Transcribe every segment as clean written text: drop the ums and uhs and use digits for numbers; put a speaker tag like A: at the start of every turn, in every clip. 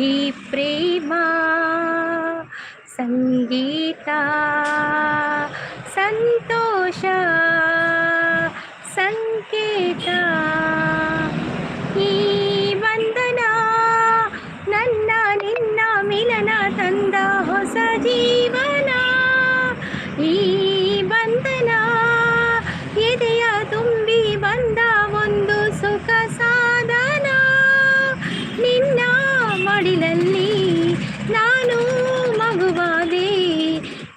A: ಈ ಪ್ರೇಮ ಸಂಗೀತ ಸಂತೋಷ ಸಂಕೇತ. ಈ ಬಂಧನ ನನ್ನ ನಿನ್ನ ಮಿಲನ ತಂದ ಹೊಸ ಜೀವನ. ಈ ಬಂಧನ ಎದೆಯ ತುಂಬಿ ಬಂದ ಒಂದು ಸುಖ ಸಾಧನ. ನಿನ್ನ ಮಡಿಲಲ್ಲಿ ನಾನು ಮಗುವಾದೆ,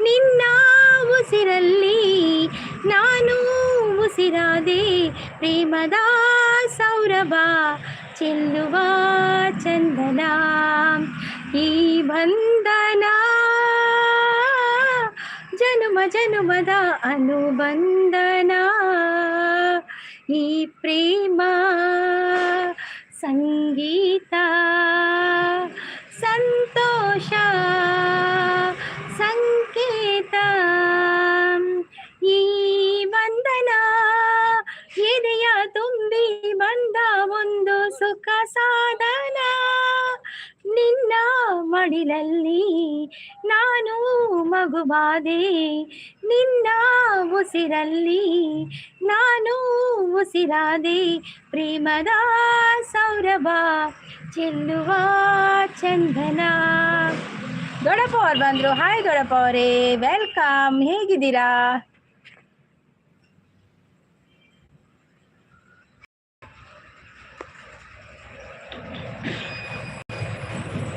A: ನಿನ್ನ ಉಸಿರಲ್ಲಿ ನಾನು ಉಸಿರಾದೆ. ಪ್ರೇಮದ ಸೌರಭ ಚೆಲ್ಲುವ ಚಂದನ ಈ ಬಂಧನ, ಜನುಮ ಜನುಮದ ಅನುಬಂಧನ. ಈ ಪ್ರೇಮ ಸಂಗೀತ ಸಂತೋಷ ಸಂಕೇತ. ಈ ಬಂಧನ ಎದೆಯ ತುಂಬಿ ಬಂದ ಒಂದು ಸುಖ ಸಾಧನ. ನಿನ್ನ ಮಡಿಲಲ್ಲಿ ನಾನು ಮಗುವಾದೆ, ನಿನ್ನ ಉಸಿರಲ್ಲಿ ನಾನು ಉಸಿರಾದೆ. ಪ್ರೇಮದ ಸೌರಭ ಚೆಲ್ಲುವ ಚಂದನ. ದೊಡ್ಡಪ್ಪ ಅವ್ರು ಬಂದರು. ಹಾಯ್ ದೊಡ್ಡಪ್ಪ ಅವರೇ, ವೆಲ್ಕಮ್. ಹೇಗಿದ್ದೀರಾ?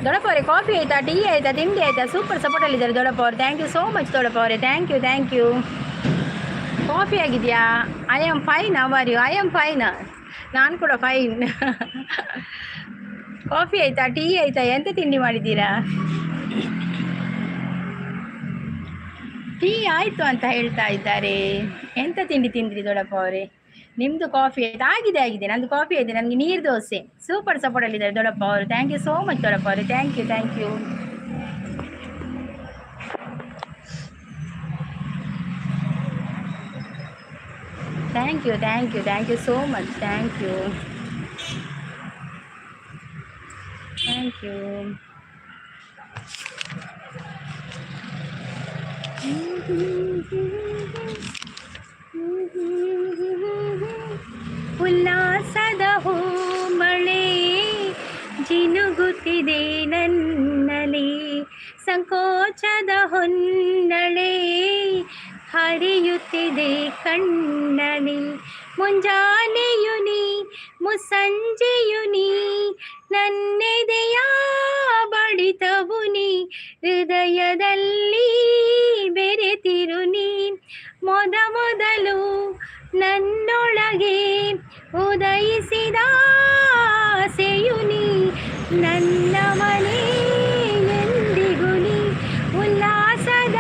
A: ದೊಡ್ಡಪ್ಪ ಅವರೇ, ಕಾಫಿ ಆಯಿತಾ, ಟೀ ಆಯಿತಾ, ತಿಂಡಿ ಆಯಿತಾ? ಸೂಪರ್ ಸಪೋರ್ಟಲ್ಲಿದ್ದಾರೆ ದೊಡ್ಡಪ್ಪ ಅವರು. ಥ್ಯಾಂಕ್ ಯು ಸೋ ಮಚ್ ದೊಡ್ಡಪ್ಪ ಅವರೇ, thank you thank you. Coffee ಆಗಿದೆಯಾ? I am fine. How are you? I am fine. ನಾನು ಕೂಡ ಫೈನ್. ಕಾಫಿ ಆಯಿತಾ, ಟೀ ಆಯಿತಾ, ಎಂತ ತಿಂಡಿ ಮಾಡಿದ್ದೀರಾ? ಟೀ ಆಯಿತು ಅಂತ ಹೇಳ್ತಾ ಇದ್ದಾರೆ. ಎಂತ ತಿಂಡಿ ತಿಂದ್ರಿ ದೊಡ್ಡಪ್ಪ ಅವರೇ? ನಿಮ್ಮದು ಕಾಫಿ ಆಯ್ತು? ಆಗಿದೆ ಆಗಿದೆ, ನಂದು ಕಾಫಿ ಆಗಿದೆ. ನನಗೆ ನೀರು ದೋಸೆ. ಸೂಪರ್ ಸಪೋರ್ಟಲ್ಲಿದ್ದಾರೆ ದೊಡ್ಡಪ್ಪ ಅವರು. ಥ್ಯಾಂಕ್ ಯು ಸೋ ಮಚ್ ದೊಡ್ಡಪ್ಪ ಅವರೇ, thank you thank you. Thank you thank you thank you so much. Thank you thank you. ಉಲ್ಲಾಸದ ಮಳೆ ಜಿನುಗುತ್ತಿದೆ ನನ್ನಲ್ಲಿ, ಸಂಕೋಚದ ಹೊನ್ನಳೆ ಹರಿಯುತ್ತಿದೆ ಕಣ್ಣಲ್ಲಿ. ಮುಂಜಾನೆಯು ನೀ ಮುಸ್ಸಂಜೆಯು ನೀ, ನನ್ನೆದೆಯ ಬಡಿತವು ನೀ, ಹೃದಯದಲ್ಲಿ ಬೆರೆತಿರು ನೀ. ಮೊದಲು ನನ್ನೊಳಗೆ ಉದಯಿಸಿದ ಆಸೆಯು ನೀ, ನನ್ನ ಮನೆ ಎಂದಿಗೂ ನೀ. ಉಲ್ಲಾಸದ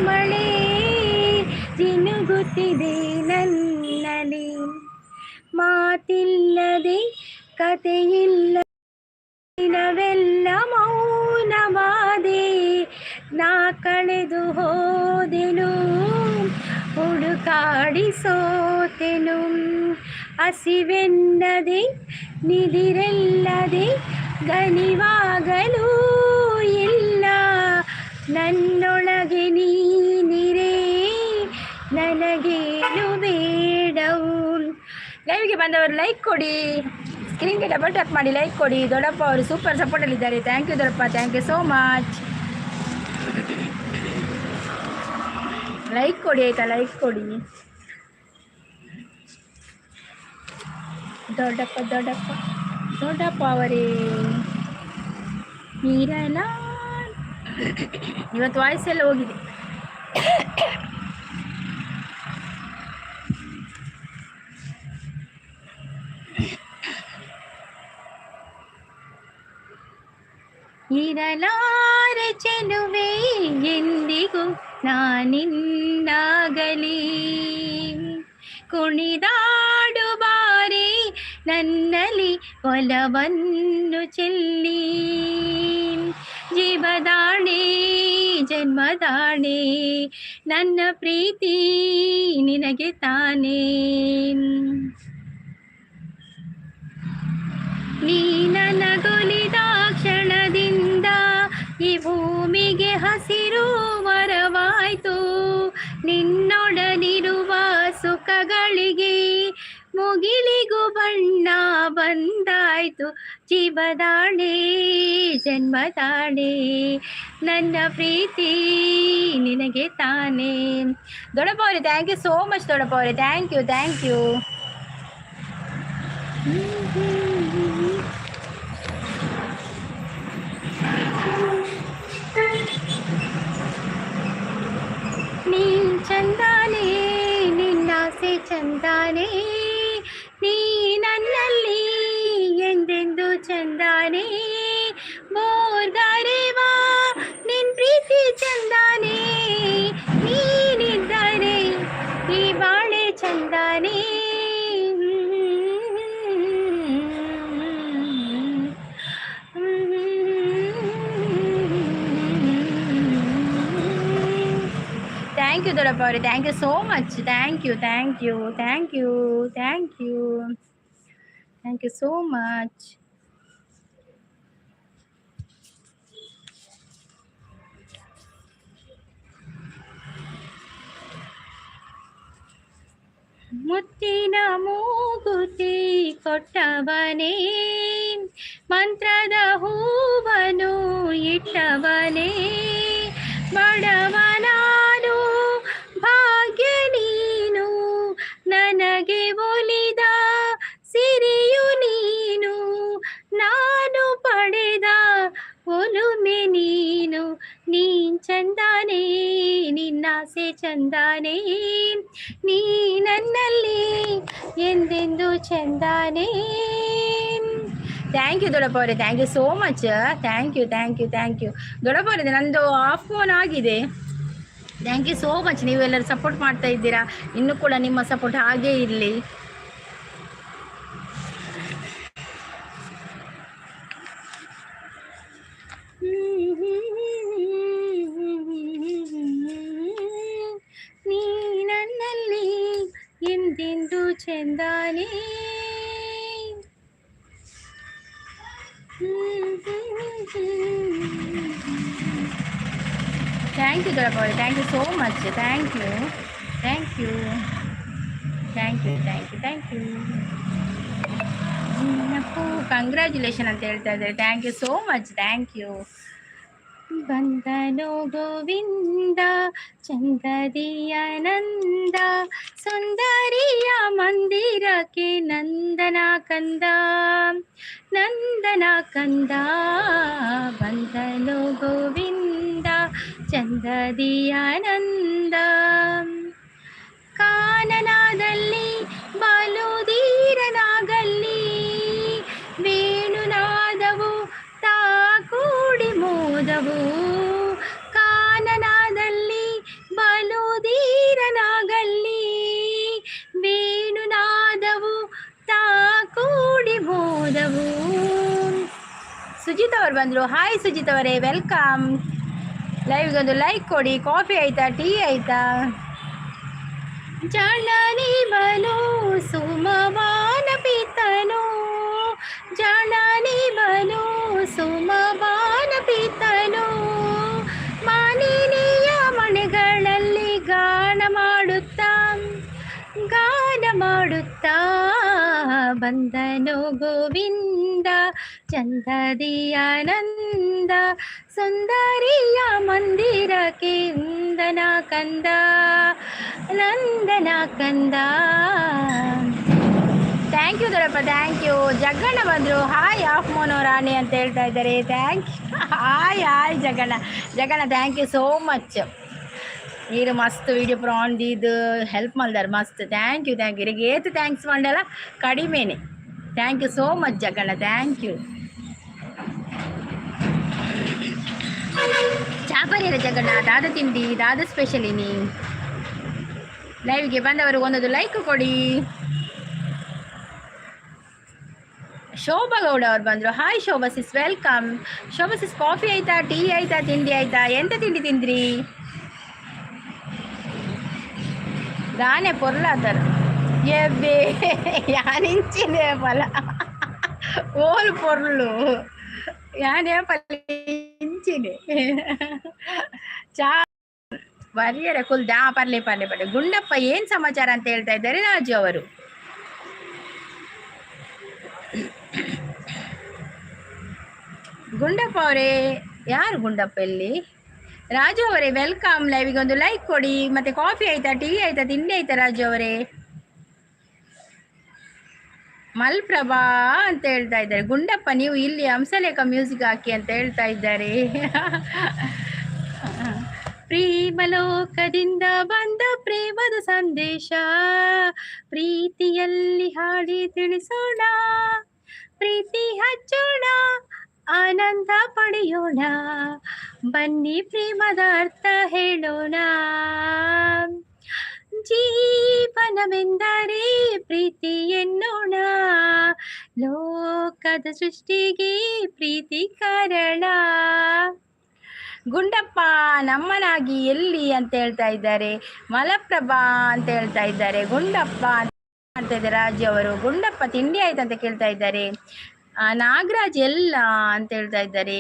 A: ಮಳೆ ಜಿನುಗುತ್ತಿದೆ ನನ್ನಲ್ಲಿ, ಮಾತಿಲ್ಲದೆ ಕಥೆಯಿಲ್ಲ ದಿನವೆಲ್ಲ ಮೌನವಾದೆ. ನಾ ಕಳೆದು ಹೋದೆನು ಹುಡುಕಾಡಿ ಸೋತೆನು, ಹಸಿವೆನ್ನದೆ ನಿದಿರೆಲ್ಲದೆ ಗನಿವಾಗಲೂ ಇಲ್ಲ. ನನ್ನೊಳಗೆ ನೀನಿರೇ ನನಗೇನು ಬೇಡವು. ಲೈವ್ಗೆ ಬಂದವರು ಲೈಕ್ ಕೊಡಿ, ಸ್ಕ್ರೀನ್ಗೆ ಡಬಲ್ ಟ್ಯಾಪ್ ಮಾಡಿ ಲೈಕ್ ಕೊಡಿ. ದೊಡ್ಡಪ್ಪ ಅವರು ಸೂಪರ್ ಸಪೋರ್ಟಲ್ಲಿದ್ದಾರೆ. ಥ್ಯಾಂಕ್ ಯು ದೊಡ್ಡಪ್ಪ, thank you so much. Like ಕೊಡಿ ಆಯಿತಾ, ಲೈಕ್ ಕೊಡಿ. ದೊಡ್ಡಪ್ಪ ದೊಡ್ಡಪ್ಪ ದೊಡ್ಡಪ್ಪ ಅವರೇ ನೀರಲ್ಲ. ಇವತ್ತು ವಾಯ್ಸೆಲ್ಲ ಹೋಗಿದೆ. ಇರಲಾರೆ ಚೆಲುವೆ ಎಂದಿಗೂ ನಾನಿನ್ನಾಗಲಿ, ಕುಣಿದಾಡುಬಾರೆ ನನ್ನಲ್ಲಿ ಒಲವನ್ನು ಚೆಲ್ಲಿ. ಜೀವದಾಣೆ ಜನ್ಮದಾಣೆ ನನ್ನ ಪ್ರೀತಿ ನಿನಗೆ ತಾನೇ. ನೀ ನನಗೊಲಿದ ಕ್ಷಣ ಮುಗಿಲಿಗೂ ಬಣ್ಣ ಬಂದಾಯ್ತು, ಜೀವದಾಣೆ ಜನ್ಮದಾಣೆ, ನನ್ನ ಪ್ರೀತಿ ನಿನಗೆ ತಾನೇ. ದೊಡ್ಡಪ್ಪ ಅವರೇ ಥ್ಯಾಂಕ್ ಯು ಸೋ ಮಚ್. ದೊಡ್ಡಪ್ಪ ಅವರೇ ಥ್ಯಾಂಕ್ ಯು, ಥ್ಯಾಂಕ್ ಯು. ನೀ ಚಂದಾನೆ, ನಿನ್ನಾಸೆ ಚಂದಾನೆ, ನೀ ನನ್ನಲ್ಲಿ ಎಂದೆಂದು ಚಂದಾನೆ, ಬೋರ್ಗಾರೇವಾ ನಿನ್ ಪ್ರೀತಿ ಚಂದಾನೆ, ನೀನಿದ್ದಾನೆ ಈ ಬಾಳೆ ಚಂದಾನೆ. ಥ್ಯಾಂಕ್ ಯು ದೊಡ್ಡಪ್ಪ ಅವರೇ, thank you so much. Thank you, thank you, thank you, thank you, thank you so much. ಮುತ್ತಿನ ಮೂಗುತಿ ಕೊಟ್ಟವನೇ, ಮಂತ್ರದ ಹೂವನು ಇಟ್ಟವನೇ, ಬಡವನಾನು ಭಾಗ್ಯ ನೀನು, ನನಗೆ ಒಲಿದ ಸಿರಿಯು ನೀನು, ನಾನು ಪಡೆದ ಒಲುಮೆ ನೀನು, ನೀನ್ ಚಂದಾನೆ ನಿನ್ನಾಸೆ ಚಂದಾನೆ, ನೀ ನನ್ನಲ್ಲಿ ಎಂದೆಂದು ಚಂದಾನೆ. ಥ್ಯಾಂಕ್ ಯು ದೊಡ್ಡಪ್ಪ ಅವರೇ, thank you so much. Thank you, thank you, thank you. ದೊಡ್ಡಪ್ಪ ಅವರೇ ನಂದು ಆಫ್ ಫೋನ್ ಆಗಿದೆ. Thank you so much. ನೀವೆಲ್ಲರೂ ಸಪೋರ್ಟ್ ಮಾಡ್ತಾ ಇದ್ದೀರಾ, ಇನ್ನೂ ಕೂಡ ನಿಮ್ಮ ಸಪೋರ್ಟ್ ಹಾಗೇ ಇರಲಿ. ನೀ ನನ್ನಲ್ಲಿ ಎಂದೆಂದು ಚಂದಾನೆ. ಥ್ಯಾಂಕ್ ಯು ದೊಡ್ಡಪ್ಪ ಅವರೇ, thank you so much. Thank you, thank you, thank you, thank you, thank you. Congratulation ಅಂತ ಹೇಳ್ತಾ ಇದ್ದಾರೆ. Thank you so much, thank you. ಬಂದನು ಗೋವಿಂದ ಚಂದದಿಯ ನಂದ, ಸುಂದರಿಯ ಮಂದಿರಕ್ಕೆ ನಂದನ ಕಂದ, ನಂದನ ಕಂದ. ಬಂದನು ಗೋವಿಂದ ಚಂದದಿಯ ನಂದ, ಕಾನನದಲ್ಲಿ ಬಲುಧೀರನಾಗಲ್ಲಿ, ವೇಣುನಾದವು ತಾ ಕೂಡಿ ಮೋದವು, ಕಾನನದಲ್ಲಿ ಬಲುಧೀರನಾಗಲ್ಲಿ, ವೇಣುನಾದವು ತಾ ಕೂಡಿ ಮೋದವು. ಸುಜಿತ್ ಅವರು ಬಂದರು. ಹಾಯ್ ಸುಜಿತ್ ಅವರೇ, ವೆಲ್ಕಮ್. ಲೈವ್ಗೊಂದು ಲೈಕ್ ಕೊಡಿ. ಕಾಫಿ ಆಯ್ತಾ, ಟೀ ಆಯ್ತಾ? ಜನನಿ ಬಲು ಸುಮವಾನ ಪಿತನು, ಜನನಿ ಬಲು ಸುಮವಾನ ಪಿತನು, ಮಾನಿನಿಯ ಮನೆಗಳಲ್ಲಿ ಗಾನ ಮಾಡುತ್ತಾ, ಗಾನ ಮಾಡುತ್ತಾ, ಬಂದನು ಗೋವಿಂದ ಚಂದದಿಯ ನಂದ, ಸುಂದರಿಯ ಮಂದಿರಕ್ಕೆ ನಂದನ ಕಂದ, ನಂದನ ಕಂದ. ಥ್ಯಾಂಕ್ ಯು ದೊಡ್ಡಪ್ಪ, ಥ್ಯಾಂಕ್ ಯು. ಜಗ್ಗಣ್ಣ ಬಂದರು. ಹಾಯ್ ಆಫ್ ಮೋನೋರಾಣಿ ಅಂತ ಹೇಳ್ತಾ ಇದ್ದಾರೆ. Thank you. Hi hi Jaganna, Jaganna thank you so much. మీరు మస్తు వీడియో ప్రాంది ఇది హెల్ప్ మల్దారు మస్తు. Thank you, thank you. ఇరికి ఏతు థ్యాంక్స్ మండల కడిమేనే. Thank you so much Jaganna, thank you. ಚಾಪರಿಯರ ಜಗಣ್ಣ, ದಾದ ತಿಂಡಿ, ದಾದ ಸ್ಪೆಷಲ್ ಇನಿ. ಲೈವ್ಗೆ ಬಂದವರು ಒಂದೊಂದು ಲೈಕ್ ಕೊಡಿ. ಶೋಭಾ ಗೌಡ ಅವ್ರು ಬಂದರು. Hi Shobha sis, welcome. Shobha sis, coffee ಆಯ್ತಾ, ಟೀ ಆಯ್ತಾ, ತಿಂಡಿ ಆಯ್ತಾ? ಎಂತ ತಿಂಡಿ ತಿಂದ್ರಿ? దానే పొరలాతారు ఎవ్వే యానించిందే పల ఓలు పొరలు యానే పలించింది ಚಾ ಬರಿಯರೆ ಕುಲ್ ದಾ ಪರ್ಲೆ ಪರ್ಲೆ ಪರ್ಲೆ. ಗುಂಡಪ್ಪ ಏನು ಸಮಾಚಾರ ಅಂತ ಹೇಳ್ತಾ ಇದ್ದಾರೆ ರಾಜು ಅವರು. ಗುಂಡಪ್ಪ ಅವರೇ, ಯಾರು ಗುಂಡಪ್ಪ ಇಲ್ಲಿ? ರಾಜು ಅವರೇ ವೆಲ್ಕಮ್. ಲೈವಿಗೆ ಒಂದು ಲೈಕ್ ಕೊಡಿ. ಮತ್ತೆ ಕಾಫಿ ಆಯ್ತಾ, ಟೀ ಆಯ್ತಾ, ತಿಂಡಿ ಆಯ್ತಾ ರಾಜು ಅವರೇ? ಮಲ್ಪ್ರಭಾ ಅಂತ ಹೇಳ್ತಾ ಇದ್ದಾರೆ. ಗುಂಡಪ್ಪ ನೀವು ಇಲ್ಲಿ ಹಂಸಲೇಖ ಮ್ಯೂಸಿಕ್ ಹಾಕಿ ಅಂತ ಹೇಳ್ತಾ ಇದ್ದಾರೆ. ಪ್ರೇಮಲೋಕದಿಂದ ಬಂದ ಪ್ರೇಮದ ಸಂದೇಶ, ಪ್ರೀತಿಯಲ್ಲಿ ಹಾಡಿ ತಿಳಿಸೋಣ, ಪ್ರೀತಿ ಹಚ್ಚೋಣ, ಆನಂದ ಪಡೆಯೋಣ, ಬನ್ನಿ ಪ್ರೇಮದ ಅರ್ಥ ಹೇಳೋಣ. ಜೀವನವೆಂದರೆ ಪ್ರೀತಿ ಎನ್ನೋಣ, ಲೋಕದ ಸೃಷ್ಟಿಗೆ ಪ್ರೀತಿ ಕಾರಣ. ಗುಂಡಪ್ಪ ನಮ್ಮನಾಗಿ ಎಲ್ಲಿ ಅಂತ ಹೇಳ್ತಾ ಇದ್ದಾರೆ. ಮಲಪ್ರಭಾ ಅಂತ ಹೇಳ್ತಾ ಇದ್ದಾರೆ. ಗುಂಡಪ್ಪ ಅಂತ ಇದ್ದಾರೆ ರಾಜು ಅವರು. ಗುಂಡಪ್ಪ ತಿಂಡಿ ಆಯ್ತು ಅಂತ ಕೇಳ್ತಾ ಇದ್ದಾರೆ. ನಾಗರಾಜ್ ಎಲ್ಲ ಅಂತ ಹೇಳ್ತಾ ಇದ್ದಾರೆ.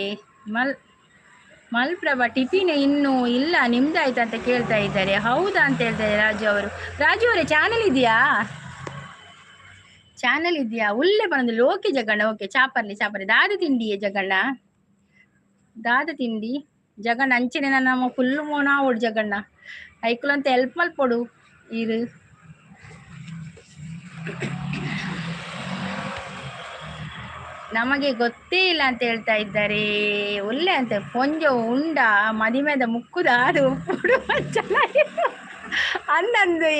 A: ಮಲ್ಪ್ರಭಾ ಟಿಫಿನ್ ಇನ್ನೂ ಇಲ್ಲ, ನಿಮ್ದಾಯ್ತು ಅಂತ ಕೇಳ್ತಾ ಇದ್ದಾರೆ. ಹೌದಾ ಅಂತ ಹೇಳ್ತಾರೆ ರಾಜು ಅವರು. ರಾಜು ಅವರೇ ಚಾನಲ್ ಇದೆಯಾ? ಚಾನಲ್ ಇದೆಯಾ? ಉಲ್ಲೆ ಬಂದು ಓಕೆ ಜಗಣ್ಣ, ಓಕೆ. ಚಾಪರ್ಲಿ ದಾದ ತಿಂಡಿಯೇ ಜಗಣ್ಣ, ದಾದ ತಿಂಡಿ ಜಗಣ್ಣ ಅಂಚೆನೆ ನಮ್ಮ ಫುಲ್ ಮೋನ ಓಡು ಜಗಣ್ಣ ಐಕುಲು ಅಂತ ಹೆಲ್ಪ್ ಮಲ್ಪೊಡು ಇರು. ನಮಗೆ ಗೊತ್ತೇ ಇಲ್ಲ ಅಂತ ಹೇಳ್ತಾ ಇದ್ದಾರೆ. ಒಳ್ಳೆ ಅಂತ ಕೊಂಜ ಉಂಡ ಮದಿಮೆದ ಮುಕ್ಕುದ ಅದು ಚೆನ್ನಾಗಿತ್ತು ಅನ್ನಂದು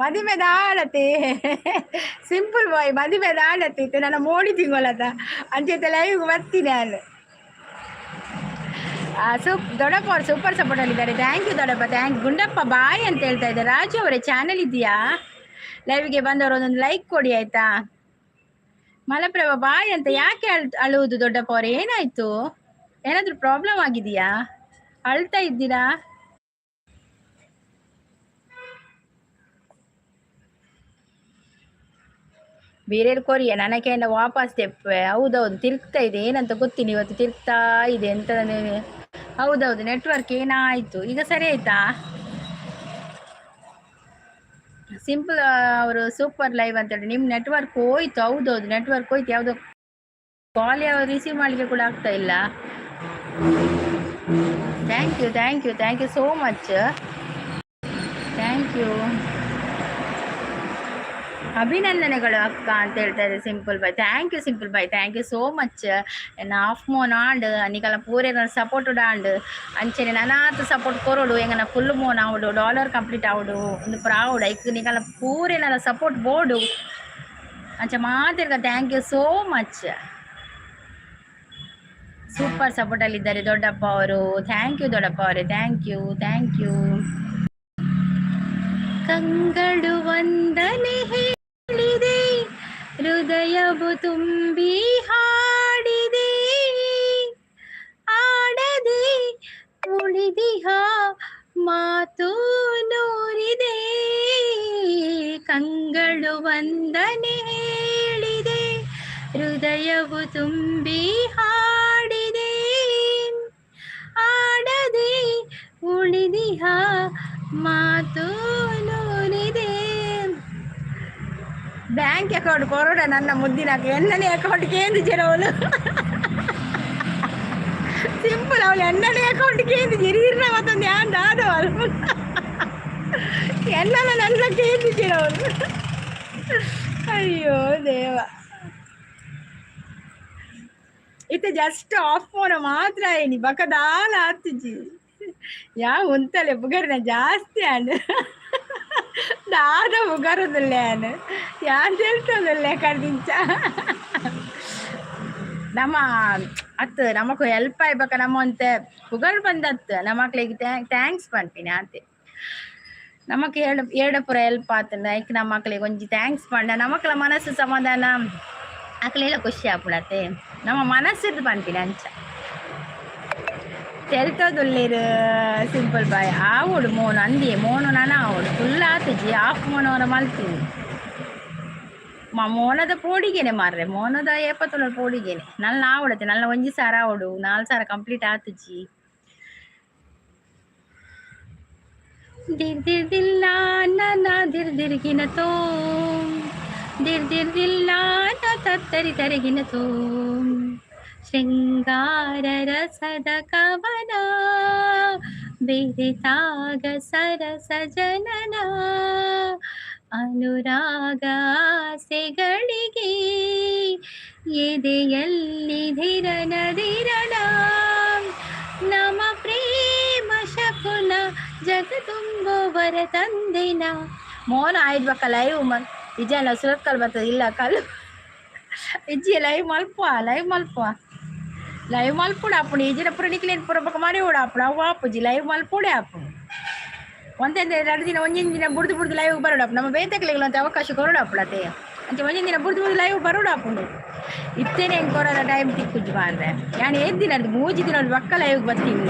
A: ಮದಿಮೆದ ಆಡತೆ ಸಿಂಪಲ್ ಬಾಯ್ ಮದಿಮೆದ ಆಡತ್ತಿತ್ತು. ನನ್ನ ಮೋಡಿ ತಿಂಗೊಳದ ಅಂಚೆ ಲೈವ್ ಬರ್ತೀನಿ ನಾನು. ದೊಡ್ಡಪ್ಪ ಅವ್ರು ಸೂಪರ್ ಸಪೋರ್ಟ್ ಅಲ್ಲಿದ್ದಾರೆ. ಥ್ಯಾಂಕ್ ಯು ದೊಡ್ಡಪ್ಪ, ಥ್ಯಾಂಕ್. ಗುಂಡಪ್ಪ ಬಾಯ್ ಅಂತ ಹೇಳ್ತಾ ಇದ್ದಾರೆ. ರಾಜು ಅವರೇ ಚಾನಲ್ ಇದೆಯಾ? ಲೈವ್ಗೆ ಬಂದವರು ಒಂದೊಂದು ಲೈಕ್ ಕೊಡಿ ಆಯ್ತಾ? ಮಲಪ್ರಭಾ ಬಾಯ್ ಅಂತ ಯಾಕೆ ಅಳುವುದು ದೊಡ್ಡಪ್ಪ ಅವ್ರೆ? ಏನಾಯ್ತು? ಏನಾದ್ರೂ ಪ್ರಾಬ್ಲಮ್ ಆಗಿದೆಯಾ? ಅಳ್ತಾ ಇದ್ದೀರಾ? ಬೇರೆಯವ್ರು ಕೊರಿಯ ನನಗೇನ ವಾಪಸ್ ತೆಪ್ಪೆ. ಹೌದೌದು ತಿರುಗ್ತಾ ಇದೆ, ಏನಂತ ಗೊತ್ತಿಲ್ಲ, ಇವತ್ತು ತಿರುಗ್ತಾ ಇದೆ ಎಂತ. ಹೌದೌದು ನೆಟ್ವರ್ಕ್ ಏನಾಯ್ತು, ಈಗ ಸರಿ ಆಯ್ತಾ? ಸಿಂಪಲ್ ಅವರು ಸೂಪರ್ ಲೈವ್ ಅಂತ ಹೇಳಿ ನಿಮ್ ನೆಟ್ವರ್ಕ್ ಹೋಯ್ತು. ಹೌದೌದು ನೆಟ್ವರ್ಕ್ ಹೋಯ್ತು. ಯಾವುದೋ ಕಾಲ್ ಯಾವ ರಿಸೀವ್ ಮಾಡ್ಲಿಕ್ಕೆ ಕೂಡ ಆಗ್ತಾ ಇಲ್ಲ. Thank you so much. Thank you, ಅಭಿನಂದನೆಗಳು ಅಕ್ಕ ಅಂತ ಹೇಳ್ತಾ ಇದೆ simple boy. Thank you simple boy, thank you so much. ಎನ್ನ ಆಫ್ ಮೋನ್ ಆಂಡ್ ನಿಕಲ ಪೂರೆ ಸಪೋರ್ಟ್ ಆಂಡ್ ಅಂಚೆನೆ ನನಾತು ಸಪೋರ್ಟ್ ಕೊರೋಡು ಎಂಗನ ಫುಲ್ ಮೋನ್ ಆವಡು ಡಾಲರ್ ಕಂಪ್ಲೀಟ್ ಆವಡು ಒಂದು ಪ್ರೌಡ್ ಐಕ್ ನಿಕಲ ಪೂರೆ ನನ್ನ ಸಪೋರ್ಟ್ ಬೋರ್ಡು ಅಂಚೆ ಮಾತಿರ್ಗ. Thank you so much. Super support ಅಲ್ಲಿದ್ದಾರೆ ದೊಡ್ಡಪ್ಪ ಅವರು. ಥ್ಯಾಂಕ್ ಯು ದೊಡ್ಡಪ್ಪ ಅವರೇ, ಥ್ಯಾಂಕ್ ಯು. ಕಂಗಳು ವಂದನೆ ಹೇಳಿದೆ, ಹೃದಯವು ತುಂಬಿ ಹಾಡಿದೆ, ಆಡದೆ ಉಳಿದಿಹ ಮಾತು ನೂರಿದೆ. ಕಂಗಳು ವಂದನೆ ಹೇಳಿದೆ, ಹೃದಯವು ತುಂಬಿ ಹಾಡಿದೆ, ಆಡದೆ ಉಳಿದಿಹ ಮಾತು ನೂರಿದೆ. ಬ್ಯಾಂಕ್ ಅಕೌಂಟ್ ಕೊರೋಡ ನನ್ನ ಮುದ್ದಿನಕ್ಕೆ ಎಣ್ಣನೆ ಅಕೌಂಟ್ಗೆ ಏನು ಜರವಲು ಸಿಂಪಲ್ ಅವಳು ಎಣ್ಣನೆ ಅಕೌಂಟ್ಗೆ ಏನು ಜಿರಿಗಿರ ಮತ್ತೊಂದು ಯಾನ್ ಆದವಳು ಎಣ್ಣನ ನನ್ನಕ್ಕೆ ಏನು ಜರವಲು. ಅಯ್ಯೋ ದೇವ, ಇತ್ತೆ ಜಸ್ಟ್ ಆಫ್ ಫೋನ್ ಮಾತ್ರ ಏನಿ ಬಕದಾಲ ಆತಿಜಿ ಯಾ ಉಂತಲೆ ಬುಗರ್ನ ಜಾಸ್ತಿ ಆಂಡ್ ದಾದ ಬುಗರದಲ್ಲೇ ಆನ್ ಯಾನ್ ಹೇಳ್ತದಲ್ಲೇ ಕರ್ದಿಂಚ ನಮ್ಮ ಅತ್ತು ನಮಕು ಹೆಲ್ಪ್ ಆಯ್ಬೇಕ ನಮ್ಮ ಅಂತೆ ಬುಗರ್ ಬಂದತ್ತು ನಮ್ಮಕ್ಳಿಗೆ ಥ್ಯಾಂಕ್ಸ್ ಪಂಪಿನಿ ಅಂತೆ. ನಮಕ್ ಎರಡು ಪುರ ಹೆಲ್ಪ್ ಆತಂದ ಐಕ್ ನಮ್ಮ ಮಕ್ಳಿಗೆ ಒಂಜಿ ಥ್ಯಾಂಕ್ಸ್ ಪಂಡ ನಮಕ್ಲ ಮನಸ್ಸು ಸಮಾಧಾನ ಅಕ್ಲೆಲ್ಲ ಖುಷಿ ಆಪುಡತ್ತೆ. ನಮ್ಮ ಮನಸ್ಸಿದ್ದು ಪಂಪಿನಿ ಅಂಚ ತೆಲ್ತದುಲ್ಲೇರು ಸಿಂಪಲ್ ಬಾಯ್ ಆವೋಡು ಮೋನು ಅಂದಿ ಮೋನು ನಾನು ಆವೋಡು ಫುಲ್ ಆತಜಿ ಆಫ್ ಮೋನವರ ಮಲ್ತೀನಿ ಮೋನದ ಪೋಡಿಗೆನೆ ಮಾರ್ರೆ ಮೋನದ 70 ಪೋಡಿಗೆನೆ ನಲ್ಲ ಆವಡತ್ತೆ ನಲ್ಲ 1 ಸಾರ ಆವಡು 4 ಸಾರ ಕಂಪ್ಲೀಟ್ ಆತಜಿ. ದಿರ್ದಿರ್ದಿಲ್ಲ ನನ್ನ ದಿರ್ದಿರ್ಗಿನತೋ ದಿರ್ದಿರ್ದಿಲ್ಲ ತತ್ತರಿ ತರಗಿನ ತೋ ಶೃಂಗಾರ ರಸದ ಕವನ ಬೆರೆತಾಗ ಸರಸ ಜನನ ಅನುರಾಗ ಆಸೆಗಳಿಗೆ ಎದೆಯಲ್ಲಿ ಧಿರಣ ಧಿರಣ ನಮ ಪ್ರೇಮ ಶಕುನ ಜಗ ತುಂಬುವರ ತಂದೆನ ಮೋನ ಆಯ್ಡ್ಬೇಕ ಲೈವ್ ನಿಜ ಸುರತ್ ಕಲ್ ಬರ್ತದೆ ಇಲ್ಲ ಕಲ್ ಇಜ್ಜಿ ಲೈವ್ ಮಲ್ಪುವ ಲೈವ್ ಮಲ್ಪುಡ ಅಪ್ಪು ಈಜಿನ ಪುರ ನಿಕ್ಲೇನ್ ಪುರ ಪಕ್ಕ ಮನೆ ಓಡ ಅಪ್ಪು ಅವು ಅಪ್ಪುಜಿ ಲೈವ್ ಮಲ್ಪುಡೆ ಅಪ್ಪು ಒಂದೊಂದು 2 ದಿನ ಒಂದೊಂದು ದಿನ ಬುಡ್ದು ಲೈವ್ ಬರೋಡಪ್ಪ ನಮ್ಮ ಬೇತಕ್ಲೆಗಳು ಅಂತ ಅವಕಾಶ ಕೊರೋಡಪ್ಪಳತೆ ಅಂತ ಒಂದೊಂದು ದಿನ ಬುಡ್ದು ಲೈವ್ ಬರೋಡಪ್ಪುಂಡು ಇತ್ತೇನೆ ಹೆಂಗೆ ಕೊರೋನಾ ಟೈಮ್ ತಿಕ್ಕುಜ್ಜು ಮಾರ್ರೆ ನಾನು 8 ದಿನ 3 ದಿನ ಪಕ್ಕ ಲೈವ್ ಬರ್ತೀನಿ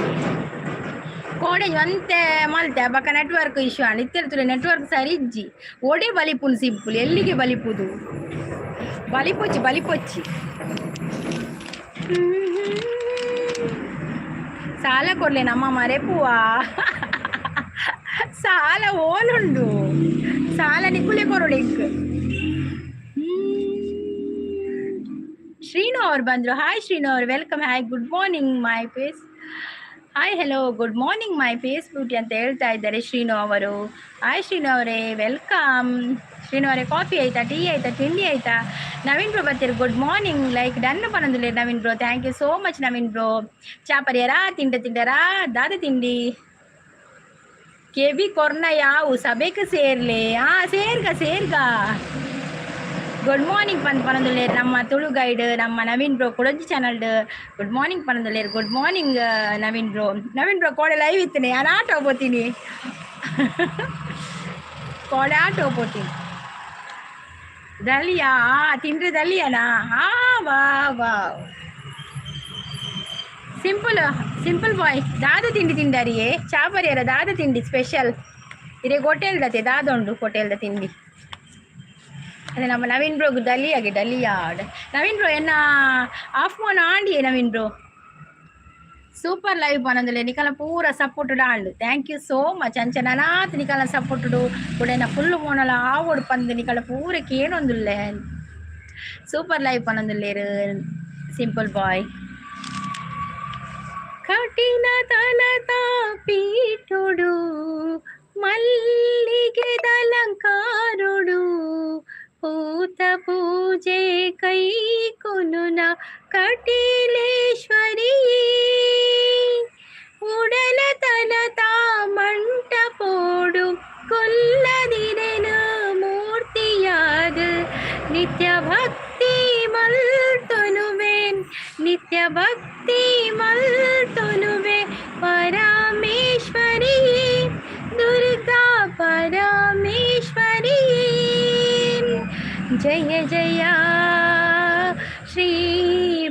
A: ಕೋಡೆಜ್ ಒಂತೆ ಮಲ್ತೆ ಬಕ್ಕ ನೆಟ್ವರ್ಕ್ ಇಶ್ಯೂ ಅಣ್ಣ ಇತ್ತಿರ್ತದೆ ನೆಟ್ವರ್ಕ್ ಸರಿ ಇಜ್ಜಿ ಓಡೆ ಬಲಿಪುನ್ ಸಿಂಪಲ್ ಎಲ್ಲಿಗೆ ಬಲಿಪುದು ಬಲಿಪೊಚ್ಚಿ ಸಾಲ ಕೊಡ್ಲೆ ನಮ್ಮ ಮರೆಪುವ ಸಾಲ ಓಲುಂಡು ಸಾಲ ನಿಕ್ಕುಲೆ ಕೊರೋಡಿಕ್ ಶ್ರೀನು ಅವ್ರು ಬಂದರು ಹಾಯ್ ಶ್ರೀನು ಅವ್ರು welcome hi good morning my face hi hello good morning my face beauty ಅಂತ ಹೇಳ್ತಾ ಇದ್ದಾರೆ ಶ್ರೀನು ಅವರು ಹಾಯ್ ಶ್ರೀನು ಅವರೇ ವೆಲ್ಕಮ್ ಶ್ರೀನು ಅವರೇ ಕಾಫಿ ಆಯಿತಾ ಟೀ ಆಯಿತಾ ತಿಂಡಿ ಆಯಿತಾ ನವೀನ್ ಬ್ರೋ ಬರ್ತೀರಿ ಗುಡ್ ಮಾರ್ನಿಂಗ್ ಲೈಕ್ ಡನ್ನು ಪನಂದುಲೆ Naveen bro thank you so much Naveen bro ಚಾಪರಿಯರಾ ತಿಂಡರಾ ದಾದ ತಿಂಡಿ ಕೆಬಿ ಕೊರ್ನ ಯಾವು ಸಭೆಗೆ ಸೇರ್ಲೆ ಸೇರ್ಗ ಗುಡ್ ಮಾರ್ನಿಂಗ್ ಪನಂದುಲೇರ್ ನಮ್ಮ ತುಳು ಗೈಡ್ ನಮ್ಮ Naveen bro Kodanji channel good morning ಪನಂದುಲೇರ್ ಗುಡ್ ಮಾರ್ನಿಂಗ್ ನವೀನ್ ಬ್ರೋ ಕೋಡೆ ಲೈವ್ ಇತ್ತೇನೆ ನಾನು ಆಟ ಹೋಗ್ತೀನಿ ಕೋಡೆ ಆಟ ಹೋಗ್ತೀನಿ ದಲಿಯಾ ತಿಂದ್ರೆ ದಲಿಯಾನಾ ವಾ ಸಿಂಪಲ್ ಬಾಯ್ ದಾದ ತಿಂಡಿ ತಿಂದಾರಿಯೇ ಚಾಪರಿಯರ ದಾದ ತಿಂಡಿ ಸ್ಪೆಷಲ್ ಇದೇ ಹೋಟೆಲ್ದತೆ ದಾದೊಂಡು ಹೋಟೆಲ್ದ ತಿಂಡಿ ಅದೇ ನಮ್ಮ ನವೀನ್ ಬ್ರೋಗ್ ಡಲಿಯಾಡ್ ನವೀನ್ ಬ್ರೋ ಎನ್ನ ಆಫ್ ಮೋನ್ ಆಂಡಿಯೇ ನವೀನ್ ಬ್ರೋ ಸೂಪರ್ ಲೈವ್ ಪನಂದುಲೆ ನಿಕಲ ಪೂರ ಸಪೋರ್ಟುಡ್ ಆಂಡು ಥ್ಯಾಂಕ್ ಯು ಸೋ ಮಚ್ ಅಂಚನಾತ್ ನಿಕಲ ಸಪೋರ್ಟುಡು ಕುಡೆನ ಫುಲ್ ಮೋನಲ ಆವೋಡು ಪಂದು ನಿಕಲ ಪೂರ ಕೇನೊಂದುಲ್ಲೆ ಸೂಪರ್ ಲೈವ್ ಪನಂದುಲ್ಲೇರು ಸಿಂಪಲ್ ಬಾಯ್ ಕಠಿಣ ತನತ ಪೀಠುಡು ಮಲ್ಲಿಗೆ ದಲಂಕಾರುಡು ಪೂತ ಪೂಜೆ ಕೈ ಕುನುನ ಕಟೀಲೇಶ್ವರಿ ಉಡಲ ತನತ ಮಂಟಪೋಡು ಕೊಲ್ಲದಿರೆನು ಮೂರ್ತಿಯಾದ ನಿತ್ಯ ಭಕ್ತಿ ಮಲ್ತೊನುವೆ ಪರಮೇಶ್ವರಿ ದುರ್ಗಾ ಪರಮೇಶ್ವರಿ ಜಯ ಜಯ ಶ್ರೀ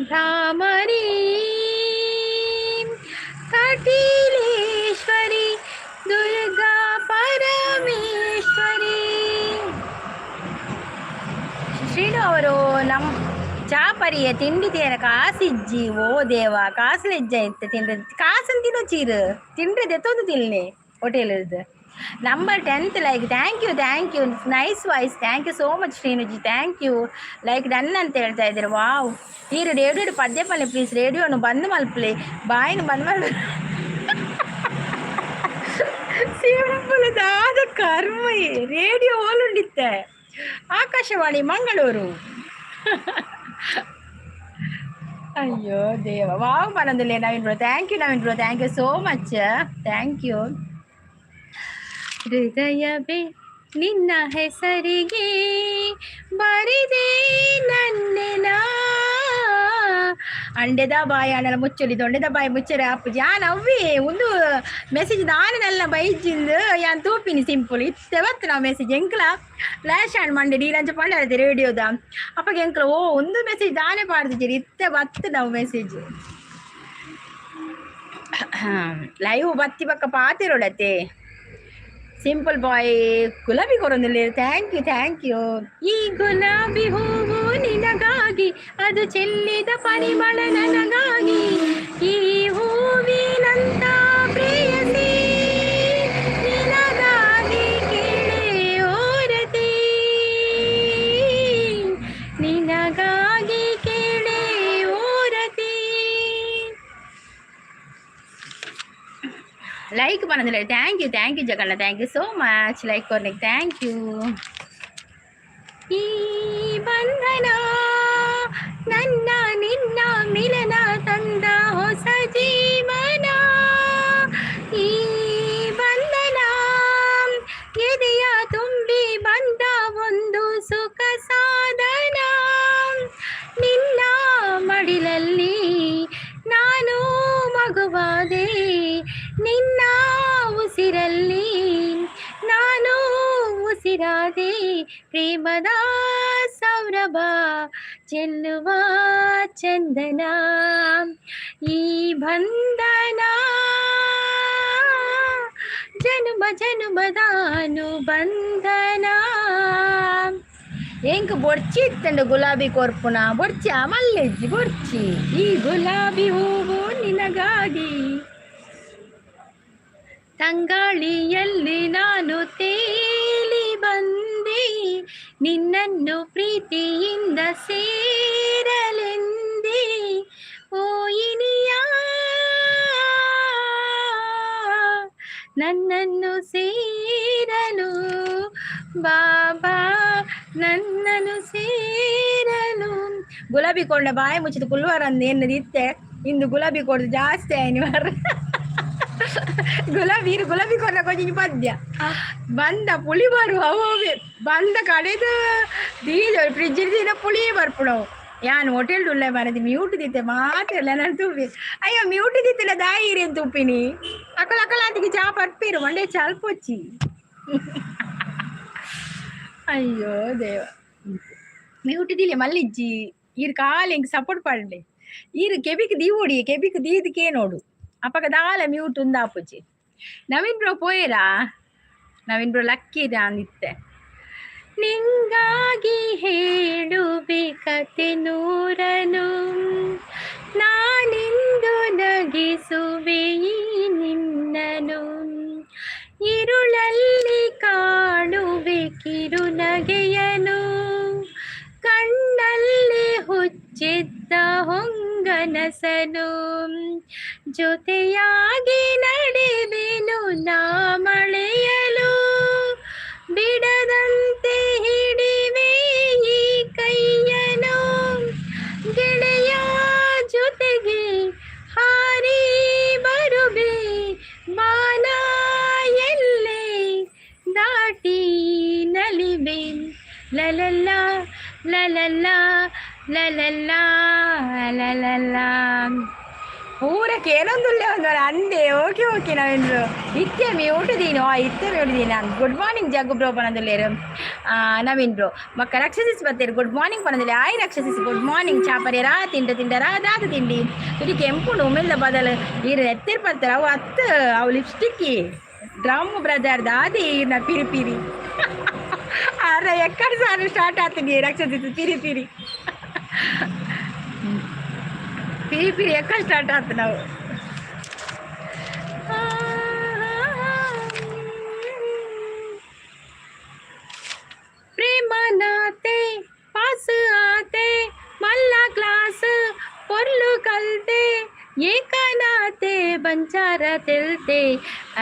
A: ಭ್ರಾಮರಿ ಕಟೀಲೇಶ್ವರಿ ದುರ್ಗಾ ಪರಮೇಶ್ವರಿ ಶ್ರೀನು ಅವರು ನಮ್ಮ ಚಾಪರಿಯ ತಿಂಡಿ ತೇರ ಕಾಸಿಜ್ಜಿ ಓ ದೇವ ಕಾಸುಲೆಜ್ಜ ಇತ್ತು ತಿಂಡ್ರೆ ಕಾಸನ್ ತಿನ್ನೋ ಚೀರು ತಿಂಡ್ರೆ ದೆತ್ತೊಂದು ತಿನ್ನೆ ಹೋಟೆಲ್ದು number 10th like thank you nice voice thank you so much Srinuji thank you like done ಅಂತ ಹೇಳ್ತಾ ಇದ್ದಾರೆ ವಾವ್ ನೀರು ರೇಡಿಯೋ ಪದ್ಯ ಪಲ್ಲೆ ಪ್ಲೀಸ್ ರೇಡಿಯೋನು ಬಂದ್ ಮಲ್ಪಲೆ ಬಾಯಿನ ಬಂದ್ ಮಲ್ ಸಿಂಪಲ್ ದಾದ ಕರ್ಮ ರೇಡಿಯೋ ಓಲುಂಡಿತ್ತೆ ಆಕಾಶವಾಣಿ ಮಂಗಳೂರು ಅಯ್ಯೋ ದೇವ ವಾವ್ ಪನಂದುಲೆ Naveen bro thank you so much thank you ಹೃದಯವೇ ನಿನ್ನ ಹೆಸರಿಗೆ ಬರಿದೆ ನನ್ನೆನ ಅಂಡೆದ ಬಾಯಿ ಅಣ್ಣನ ಮುಚ್ಚಲಿ ದೊಂಡೆದ ಬಾಯಿ ಮುಚ್ಚರೆ ಅಪ್ಪುಜಿ ನವ್ವಿ ಒಂದು ಮೆಸೇಜ್ ದಾನೆಲ್ಲ ಬೈಜಿಂದು ಯಾನ್ ತೂಪಿನಿ ಸಿಂಪಲ್ ಇತ್ತೆವತ್ತು ನಾವು ಮೆಸೇಜ್ ಎಂಕ್ಲ ಫ್ಲಾಶ್ ಆ್ಯಂಡ್ ಮಂಡೆ ನೀಲಂಚ ಪಂಡರತ್ತೆ ರೇಡಿಯೋದ ಅಪ್ಪಗೆ ಎಂಕ್ಲ ಓ ಒಂದು ಮೆಸೇಜ್ ದಾನೆ ಪಾಡ್ದಿದ್ದೀರಿ ಇತ್ತೆ ಬತ್ತು ನಾವು ಮೆಸೇಜ್ ಲೈವ್ ಬತ್ತಿ ಪಕ್ಕ ಪಾತಿರೋಡತ್ತೆ ಸಿಂಪಲ್ ಬಾಯ್ ಗುಲಾಬಿ ಕೊರೊಂದಿಲ್ಲ ಥ್ಯಾಂಕ್ ಯು ಈ ಗುಲಾಬಿ ಹೂವು ನಿನಗಾಗಿ ಅದು ಚೆಲ್ಲಿದ ಪರಿಮಳ ನನಗಾಗಿ ಈ ಹೂವಿನಂತ ಪ್ರೇಯಸಿ ನಿನಗಾಗಿ ಕೇಳೆ ಓರತಿ ಲೈಕ್ ಬಂದಿಲ್ಲ. Thank you Jaganna, thank you so much like ಕೊರ್ನಿಗೆ, ಥ್ಯಾಂಕ್ ಯು. ಈ ಬಂಧನ ನನ್ನ ನಿನ್ನ ಮಿಲನ ತಂದ ಹೊಸ ಜೀವನ, ಈ ಬಂಧನ ಎದೆಯ ತುಂಬಿ ಬಂದ ಒಂದು ಸುಖ ಸಾಧನ, ನಿನ್ನ ಮಡಿಲಲ್ಲಿ ನಾನು ಮಗುವಾದೆ, ನಿನ್ನ ಉಸಿರಲ್ಲಿ ನಾನು ಉಸಿರಾದೆ, ಪ್ರೇಮದ ಸೌರಭ ಚೆಲ್ಲುವ ಚಂದನ, ಈ ಬಂಧನ ಜನುಮ ಜನುಮದ ಅನುಬಂಧನ. ಎಂಕ್ ಬೊಡ್ಚಿ ಇತ್ತಂಡು ಗುಲಾಬಿ ಕೊರ್ಪುನ ಬೊಡ್ಚಿ ಮಲ್ಲೆಜ್ಜಿ ಬೊಡ್ಚಿ, ಈ ಗುಲಾಬಿ ಹೂವು ನಿನಗಾಗಿ, ತಂಗಾಳಿಯಲ್ಲಿ ನಾನು ತೇಲಿ ಬಂದೆ, ನಿನ್ನನ್ನು ಪ್ರೀತಿಯಿಂದ ಸೇರಲೆಂದೆ, ಓ ಇನಿಯ ನನ್ನನ್ನು ಸೇರಲು ಬಾಬಾ, ನನ್ನನ್ನು ಸೇರಲು. ಗುಲಾಬಿ ಕೊಂಡ ಬಾಯಿ ಮುಚ್ಚಿದ ಕುಲ್ವಾರ ಅಂದ ಎನ್ನದಿತ್ತೆ, ಇಂದು ಗುಲಾಬಿ ಕೊಡ್ದು ಜಾಸ್ತಿ ಆಯ್ನಿವಾರ. ಗುಲಾಬಿ ಕೊರ್ಲ ಕೊಂಚ ಪದ್ಯ ಬಂದ ಪುಳಿ ಬರುವ ಅವೇ ಬಂದ ಕಡೆದು ದೀದ ಫ್ರಿಜ್ ದಿನ ಪುಳಿ ಬರ್ಪುಣವು. ಯಾನು ಹೋಟೆಲ್ ಉಳ್ಳೆ ಮರದಿ ಮ್ಯೂಟ್ ದಿತ್ತೆ ಮಾತ್ರ ಎಲ್ಲ ನಾನು ತುಪ್ಪಿ, ಅಯ್ಯೋ ಮ್ಯೂಟ್ ದಿತ್ತಿಲ್ಲ ದಾಯಿರಿ ಅಂತ ತುಪ್ಪಿನಿ ಅಕಲ ಅಂತಿಗೆ ಚಾ ಪರ್ಪಿರು ಮಂಡೆ ಚಲ್ಪೊಚ್ಚಿ. ಅಯ್ಯೋ ದೇವ ಮ್ಯೂಟ್ ದಿಲೆ ಮಲ್ಲಿಜ್ಜಿ ಈರ್ ಕಾಲ ಹಿಂಗೆ ಸಪೋರ್ಟ್ ಪಡ್ಲೆ, ಈರ್ ಕೆಬಿಕ್ ದೀವೋಡಿ ಕೆಬಿಕ್ ದೀದಕ್ಕೆ ನೋಡು ಅಪ್ಪಗ ದಾಲ ಮ್ಯೂಟ್ ಉಂದಾಪುಜಿ. ನವೀನ್ ಬ್ರೋ ಪೋಯರಾ, ನವೀನ್ ಬ್ರೋ ಲಕ್ಕಿದ ಅಂದಿತ್ತೆ. ನಿಂಗಾಗಿ ಹೇಳುವೆ ಕತೆ ನೂರನು, ನಾನಿಂದು ನಗಿಸುವೆ ಈ ನಿನ್ನನು, ಇರುಳಲ್ಲಿ ಕಾಣುವೆ ಕಿರು ನಗೆಯನು, ಕಣ್ಣಲ್ಲಿ ಹುಚ್ಚಿದ್ದ ಹೊಂಗನಸನು, ಜೊತೆಯಾಗಿ ನಡೆವೆನು ನಾ ಮಳೆಯಲು, ಬಿಡದಂತೆ ಹಿಡಿವೆ ಈ ಕೈಯನು, ಗೆಳೆಯ ಜೊತೆಗೆ ಹಾರಿ ಬರುವೆ ಬಾನ ಎಲ್ಲೇ ದಾಟಿ ನಲಿವೆ, ಲಲಲ್ಲ ಲಲಲ್ಲ ಲಲಲ್ಲ ಲಲಲ್ಲ. ಪೂರಕ್ಕೆ ಏನೊಂದುಲ್ಲೆ ಒಂದರ ಅಂದೆ ಓಕೆ ನಾವೇನು ಇತ್ತೆ ಮ್ಯೂಟದೀನೋ ಇತ್ತೆ ಮ್ಯೂಟದೀನ. ಗುಡ್ ಮಾರ್ನಿಂಗ್ ಜಗ್ಗು ಬ್ರೋ ಪನದಲ್ಲೇರು ನವೀನ್ ಬ್ರೋ ಮಕ್ಕ ರಕ್ಷಸಿಸ್ ಬತ್ತೇರು ಗುಡ್ ಮಾರ್ನಿಂಗ್ ಪನದಲ್ಲಿ ಆಯ್ ರಕ್ಷಸಿಸ್ ಗುಡ್ ಮಾರ್ನಿಂಗ್ ಚಾಪರ್ಯರಾ ತಿಂಡರಾ ದಾದ ತಿಂಡಿ ಇಡೀ ಕೆಂಪುಂಡು ಉಮ್ಮೆಲ್ದ ಬದಲು ಈರು ಎತ್ತಿರ್ ಬರ್ತಾರೆ ಅವು ಹತ್ತು ಅವು ಲಿಪ್ಸ್ಟಿಕ್ಕಿ ಡ್ರಮ್ ಬ್ರದರ್ ದಾದಿ ಈರ್ನ ಪಿರಿ ಪಿರಿ ಅರ ಎಕ್ಕಡ ಸಾರು ಸ್ಟಾರ್ಟ್ ಆಗ್ತೀನಿ ರಕ್ಷಸಿಸ್ ಪಿರಿ ಪಿರಿ ಪಿರಿ ಪಿರಿ ಎಕ್ಕ ಸ್ಟಾರ್ಟ್ ಆಗ್ತದೆ ನಾವು. प्रेमनाते पास आते मल्ला क्लास పొర్లు కల్తే ఏకనాతే బంచార తెల్తే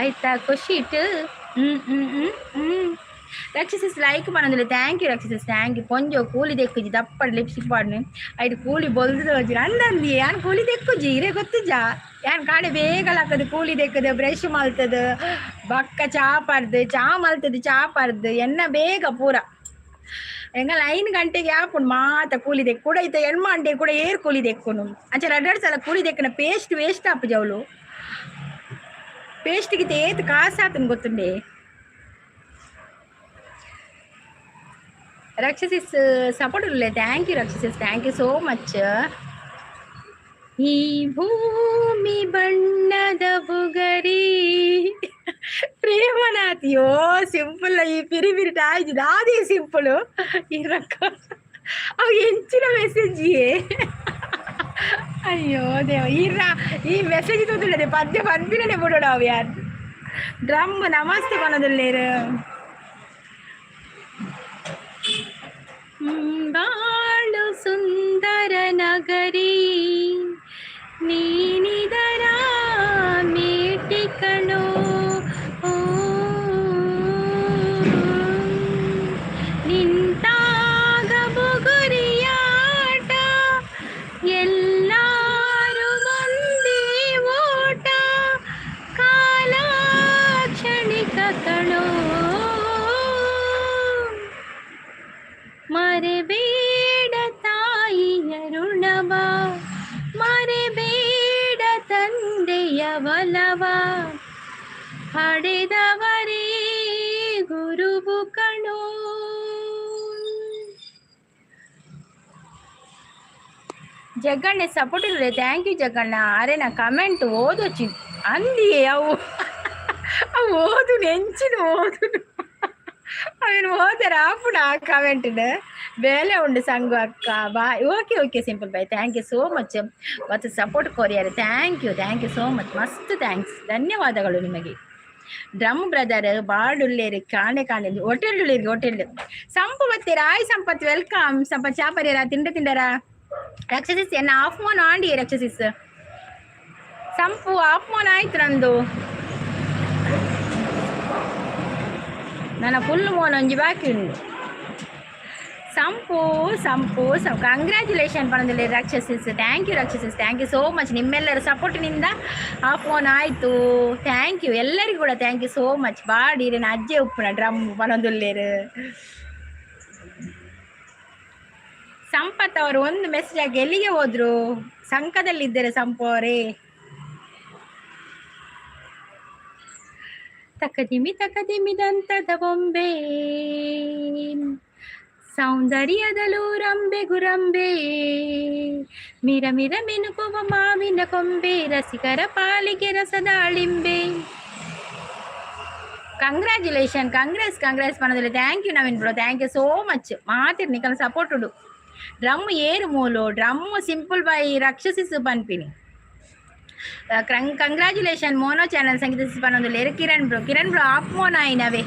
A: ఐతా కుషిట్ ರಕ್ಷಿಸಿಸ್ ಲೈಕ್ ಮಾಡೋದಿಲ್ಲ. Thank you Rakshi sis thank you. ಕೊಂಜ ಕೂಲಿ ತೆಕ್ಕುಜಿ ದಪ್ಪಡು ಲಿಪ್ಸ್ಟಿಕ್ ಪಾಡ್ನು ಐದು ಕೂಲಿ ಬೊಲ್ದು ಹೋಜಿ ಅಂದಂದಿ ಯಾನ್ ಕೂಲಿ ತೆಕ್ಕುಜಿ ಇರೇ ಗೊತ್ತುಜ ಯಾನ್ ಕಾಣೆ ಬೇಗಲಾಕದು ಕೂಲಿ ತೆಕ್ಕದು ಬ್ರಷ್ ಮಲ್ತದು ಬಕ್ಕ ಚಾ ಪರ್ದು ಚಾ ಮಲ್ತದು ಚಾ ಪರ್ದು ಎನ್ನ ಬೇಗ ಪೂರ ಎಂಗಲ್ 5 ಗಂಟೆಗೆ ಆಪುಂಡು ಮಾತ ಕೂಲಿ ತೆಕ್ಕು ಕೂಡ ಇತ್ತ ಹೆಣ್ಮ ಅಂಟೆ ಕೂಡ ಏರ್ ಕೂಲಿ ತೆಕ್ಕುನು ಅಂಚ 2 ಸಲ ಕೂಲಿ ತೆಕ್ಕನ ಪೇಸ್ಟ್ ವೇಸ್ಟ್ ಆಪು ಜವಳು ಪೇಸ್ಟ್ಗೆ ಏತ್ ಕಾಸಾತನ್ ಗೊತ್ತುಂಡೆ. ರಕ್ಷಸಿಸ್ ಸಪೋರ್ಟ್ ಇರಲಿ. Thank you Raksha sis thank you so much. ಈ ಭೂಮಿ ಬಣ್ಣದ ಬುಗರಿ ಪ್ರೇಮನಾಥಿಯೋ ಸಿಂಪಲ್ ಈ ಪಿರಿ ಪಿರಿ ಟಾಯ್ಜಿ ದಾದಿ ಸಿಂಪಲು ಇರಕ್ಕ ಅವು ಹೆಂಚಿನ ಮೆಸೇಜಿಯೇ ಅಯ್ಯೋ ದೇವ ಈ ಮೆಸೇಜ್ ತೋದಿಲ್ಲದೆ ಪದ್ಯ ಪನ್ಪಿನೇ ಬಿಡೋಣ ಅವು ಯಾರು ಡ್ರಮ್ ನಮಸ್ತೆ ಕೊನದಲ್ಲೇರು ಬಾಳು ಸುಂದರ ನಗರಿ ನೀನಿದರ ಮೇಟಿ ಕಣೋ ತಾಯಿಯ ಒಲವ ಪಡೆದವರೇ ಗುರುವು ಕಣೋ. ಜಗಣ್ಣ ಸಪೋರ್ಟ್ ಇಲ್ಲದೆ ಥ್ಯಾಂಕ್ ಯು ಜಗಣ್ಣ. ಅರೆ ನಾ ಕಮೆಂಟ್ ಓದೋಚಿ ಅಂದಿಯೇ ಅವು ಅವು ಓದು ನೆಂಚಿನ ಓದು ಅವನು ಓದರ ಆಪುಡ ಕಮೆಂಟ್ನ ಬೇಲೆ ಉಂಡು ಸಂಗು ಅಕ್ಕ bye. Okay okay simple boy, thank you so much ಮತ್ತು ಸಪೋರ್ಟ್ ಕೊರಿಯರ್. ಥ್ಯಾಂಕ್ ಯು ಸೋ ಮಚ್, ಮಸ್ತ್ ಥ್ಯಾಂಕ್ಸ್, ಧನ್ಯವಾದಗಳು ನಿಮಗೆ. ಡ್ರಮ್ ಬ್ರದರ್ ಬಾಡುಳ್ಳೇರಿ ಕಾಣೆ ಹೋಟೆಲ್ ಸಂಪು ಬರ್ತೀರಾ? Hi Sampath welcome. ಸಂಪತ್ ಚಾಪರ್ಯರ ತಿಂಡರ ರಕ್ಷಸಿಸ್ ಎನ್ನ ಆಫ್ ಮೋನ್ ಆಂಡಿ ರಕ್ಷಸಿಸ್ ಸಂಪು ಆಫ್ ಮೋನ್ ಆಯ್ತು ನಂದು. ನನ್ನ ಫುಲ್ ಮೋನ್ ಒಂಜಿ ಬಾಕಿ ಉಂಡು. ಸಂಪು ಕಂಗ್ರ್ಯಾಚುಲೇಷನ್ ಪಣದಲ್ಲಿ Raksha sis. Thank you Raksha sis, thank you so much. ನಿಮ್ಮೆಲ್ಲರ ಸಪೋರ್ಟಿನಿಂದ ಆ ಫೋನ್ ಆಯಿತು. ಥ್ಯಾಂಕ್ ಯು ಎಲ್ಲರಿಗೂ ಕೂಡ ಥ್ಯಾಂಕ್ ಯು ಸೋ ಮಚ್. ಬಾಡಿರಿ ನಾ ಅಜ್ಜೆ ಉಪ್ಪುನ ಡ್ರಮ್ ಪಣದುಲ್ಲೇರು. ಸಂಪತ್ ಅವರು ಒಂದು ಮೆಸೇಜ್ ಆಗಿ ಎಲ್ಲಿಗೆ ಹೋದ್ರು? ಸಂಕದಲ್ಲಿದ್ದಾರೆ ಸಂಪು ಅವರೇ. ತಕದಿಮಿದಂತದ ಬೊಂಬೆ ಸೌಂದರ್ಯದಲ್ಲೂ ರಂಬೆ ಗುರಂಬೆ ಮಿರ ಮಿನುಕುವ ಮಾವಿನ ಕೊಂಬೆ ರಸಿಕರ ಪಾಲಿಗೆ ರಸದಾಳಿಂಬೆ. ಕಂಗ್ರ್ಯಾಚುಲೇಷನ್, ಕಂಗ್ರೆಸ್ ಪಣದಲ್ಲಿ. Thank you Naveen bro, thank you so much. ಮಾತಿರ್ ನಿಕಲ್ ಸಪೋರ್ಟ್ ಉಡು. ಡ್ರಮ್ ಏರು ಮೂಲು ಡ್ರಮ್ ಸಿಂಪಲ್ ಬೈ ರಕ್ಷಸಿಸು ಪನ್ಪಿನಿ. ಕಂಗ್ರ್ಯಾಚುಲೇಷನ್ ಮೋನೋ ಚಾನಲ್ ಸಂಗೀತ ಪನ್ನೊಂದು ಕಿರಣ್ ಬ್ರೋ ಆಫ್ ಮೋನ ಆಯ್ನವೇ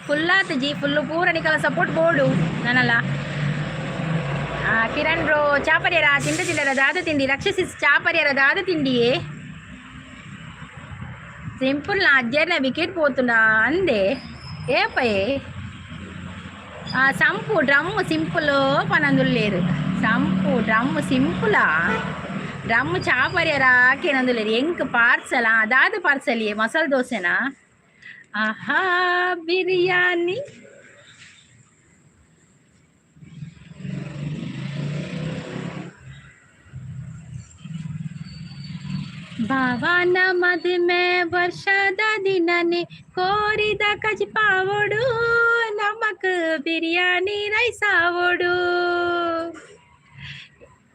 A: ಫುಲ್ ಆತು ಜಿ ಫುಲ್ಲು ಪೂರ ನಿಕಲ ಸಪೋರ್ಟ್ ಬೋರ್ಡು ನನ್ನಲ್ಲ. ಕಿರಣ್ ಬ್ರೋ ಚಾಪರ್ಯರ ತಿಂಡರ ದಾದ ತಿಂಡಿ ರಕ್ಷಸಿಸ್ ಚಾಪರ್ಯರ ದಾದ ತಿಂಡಿಯೇ ಸಿಂಪಲ್ నా అజ్జర్న వికెట్ పోతున్నా అందే ఏపయే. సంపు డ్రమ్ము సింపుల్ పనందులేరు. సంపు డ్రమ్ము సింపులా డ్రమ్ము చాపర్యరా కేనందులేరు. ఎంక్ పార్సలా దాద పార్సల్ మసాలా దోశనా? ఆహా బిర్యానీ ಭಾವನ ಮದುವೆ ವರ್ಷದ ದಿನನೇ ಕೋರಿದ ಕಜಿಪಾವೋಡು ನಮಕ್ ಬಿರಿಯಾನಿ ರೈಸ್ ಆವೋಡು.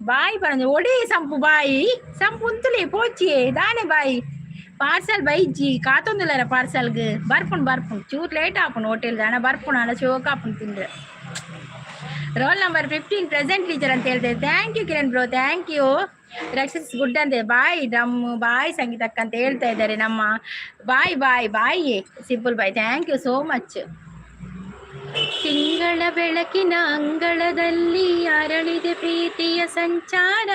A: ಬಾಯಿ പറഞ്ഞു ಒಡೆ ಸಂಪು ಬಾಯಿ ಸಂಪು ಉಂತುಲೆ ಪೋಚಿಯೇ ದಾನೆ ಬಾಯಿ ಪಾರ್ಸಲ್ ಬೈಜಿ ಕಾತೊಂದುಲರ ಪಾರ್ಸಲ್ಗೆ ಬರ್ಪುಣ್ ಚೂರ್ ಲೇಟ್ ಆಪುಣ್ ಹೋಟೆಲ್ ದಾಣ ಬರ್ಪುಣ ಅಲ್ಲ ಚೋಕ ಆಪುಣ್ ತಿಂದ್ರೆ. ರೋಲ್ ನಂಬರ್ 15 ಪ್ರೆಸೆಂಟ್ ಟೀಚರ್ ಅಂತ ಹೇಳ್ತೇವೆ. Thank you Kiran bro, thank you. Rakshi sis good ಅಂತೆ ಬಾಯ್ ಡ್ರಮ್ ಬಾಯ್ ಸಂಗೀತಕ್ಕ ಅಂತ ಹೇಳ್ತಾ ಇದ್ದಾರೆ ನಮ್ಮ bye simple boy. Thank you so much. ತಿಂಗಳ ಬೆಳಕಿನ ಅಂಗಳದಲ್ಲಿ ಅರಳಿದೆ ಪ್ರೀತಿಯ ಸಂಚಾರ.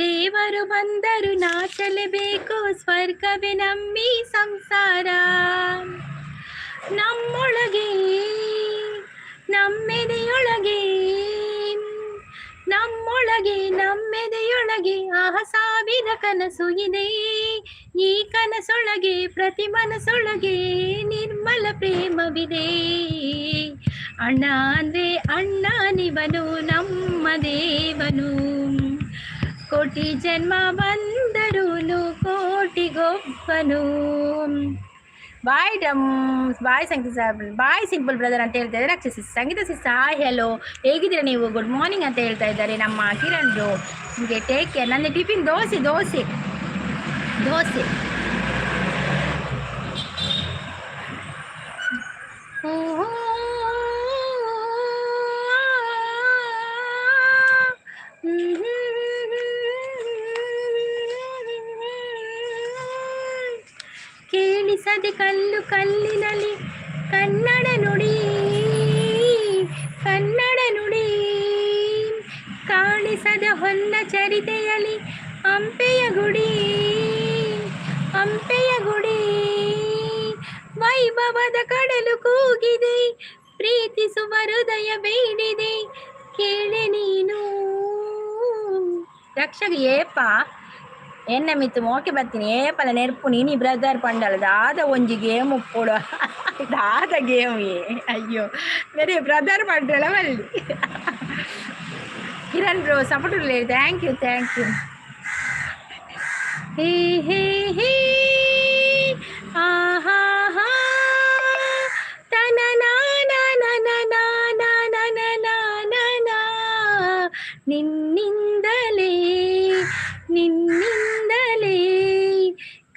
A: ದೇವರು ಬಂದರು ನಾಚಲೇಬೇಕು ಸ್ವರ್ಗವೇ ನಮ್ಮಿ ಸಂಸಾರ. ನಮ್ಮೊಳಗೆ ನಮ್ಮೆದೆಯೊಳಗೆ ಆಹ ಸಾವಿರ ಕನಸು ಇದೆ. ಈ ಕನಸೊಳಗೆ ಪ್ರತಿ ಮನಸೊಳಗೆ ನಿರ್ಮಲ ಪ್ರೇಮವಿದೆ. ಅಣ್ಣ ಅಂದ್ರೆ ಅಣ್ಣ ನಿವನು ನಮ್ಮ ದೇವನು. ಕೋಟಿ ಜನ್ಮ ಬಂದರೂನು ಕೋಟಿಗೊಬ್ಬನು. ಬಾಯ್ ಡ್ರಮ್ ಬಾಯ್ ಸಂಗೀತ ಬಾಯ್ ಸಿಂಪಲ್ ಬ್ರದರ್ ಅಂತ ಹೇಳ್ತಾ ಇದ್ದಾರೆ. ರಕ್ಷಿಸಿ ಸಂಗೀತ ಸಿಸ್ ಹಾಯ್ ಹೆಲೋ ಹೇಗಿದ್ದೀರಾ ನೀವು? ಗುಡ್ ಮಾರ್ನಿಂಗ್ ಅಂತ ಹೇಳ್ತಾ ಇದ್ದಾರೆ ನಮ್ಮ ಕಿರಣ್ ಬ್ರೋ. ನಿಮಗೆ ಟೇಕ್ ಕೇರ್. ನನ್ನ ಟಿಫಿನ್ ದೋಸೆ ಕೇಳಿಸದೆ ಕಲ್ಲಿನಲ್ಲಿ ಕನ್ನಡ ನುಡಿ ಕಾಣಿಸದ ಹೊನ್ನ ಚರಿತೆಯಲ್ಲಿ ಹಂಪೆಯ ಗುಡಿ ವೈಭವದ ಕಡಲು ಕೂಗಿದೆ. ಪ್ರೀತಿಸುವ ಹೃದಯ ಬೇಡಿದೆ ಕೇಳೆ ನೀನು. ರಕ್ಷಕ ಏಪ ಎನ್ನ ಮಿತ್ತು ಮೋಕೆ ಬರ್ತೀನಿ ಏಪಲ ನೆರ್ಪು ನೀನಿ ಬ್ರದರ್ ಪಂಡಲ ದಾದ ಒಂಜಿ ಗೇಮ್ ಉಪ್ಪುಡ ದಾದ ಗೇಮ್ ಅಯ್ಯೋ ನೆರೆ ಬ್ರದರ್ ಪಂಡಲ ಬಲ್ಲಿ. Kiran bro support thank you. ಹೇ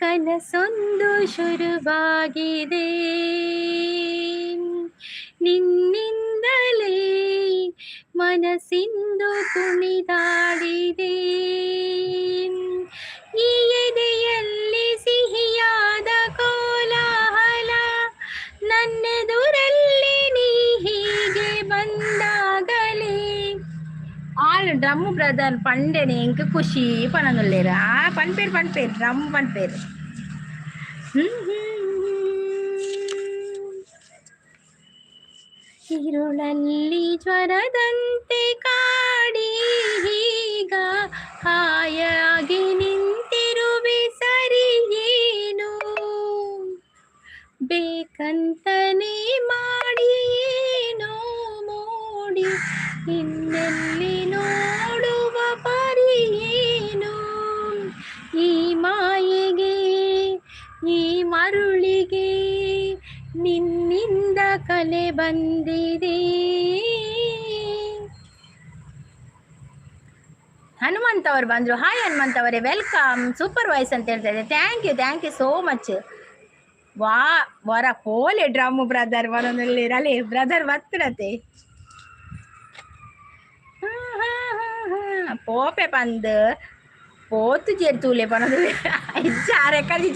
A: ಕನಸೊಂದು ಶುರುವಾಗಿದೆ ನಿನ್ನಿಂದಲೇ ಮನಸ್ಸಿಂದು ಕುಣಿದಾಡಿದೆ ಈ ಎದೆಯಲ್ಲಿ ಸಿಹಿಯಾದ ಕೋಲಾಹಲ ನನ್ನೆದುರಲ್ಲಿ ನೀ ಹೀಗೆ ಬಂದಾಗಲೇ ఆల్ డ్రమ్ము బ్రదర్ పండేని ఇంక ఖుషి పననులేరా పనిపేరు డ్రమ్ పనిపేరు ഇരുളಲ್ಲಿ ಜ್ವರದಂತೆ ಕಾಡಿ ಈಗ ಹಾಯಾಗಿ ನಿಂತಿರುವೆ ಸರಿಯೇನು ಬೇಕಂತನೇ ಮಾಡಿ ಏನೋ ಮೋಡಿ ಇನ್ನೆಲ್ಲಿ ನೋಡುವ ಪರಿಯೇನು ಈ ಮಾಯೆಗೆ ಈ ಮರುಳಿಗೆ ನಿನ್ನಿಂದ ಕಲೆ ಬಂದಿದೆ. ಹನುಮಂತ್ ಅವರು ಬಂದ್ರು. ಹಾಯ್ ಹನುಮಂತ್ ಅವರೇ, ವೆಲ್ಕಮ್. ಸೂಪರ್ ವಾಯ್ಸ್ ಅಂತ ಹೇಳ್ತಾ ಇದ್ದಾರೆ. Thank you so much. ವಾ ವರ ಪೋಲೆ ಡ್ರಮ್ ಬ್ರದರ್ ವರನಲ್ಲಿ ರಲೆ ಬ್ರದರ್ ಬತ್ತಡತೆ పోపే పంద్ పోతు చేరుతూలే పనదు చారెక్కడి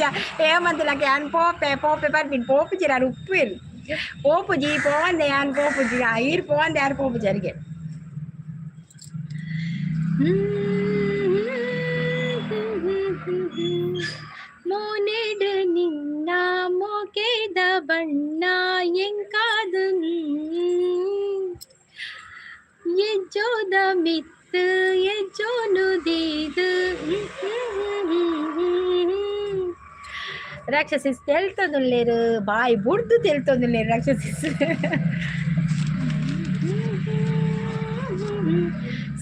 A: ఏమంతులకి అని పోపే పని పోపు చేరారు ఉప్పు పోపు జీ పోవంది అని పోపు జీ ఈరు పోవంది అని పోపు జరిగే ಮೋನೆಡು ನಿನ್ನ ಮೊಗೆದ ಬಣ್ಣ ಎಂಕಾದು ಎಜ್ಜೋದ ಮಿತ್ತು ಎಜ್ಜೋನು ದೀದು ರಾಕ್ಷಸಿಸ್ ತೆಲ್ತೊಂದುಲ್ಲೇರು ಬಾಯಿ ಬುಡ್ದು ತೆಲ್ತೊಂದುಲ್ಲೇರು ರಾಕ್ಷಸಿಸ್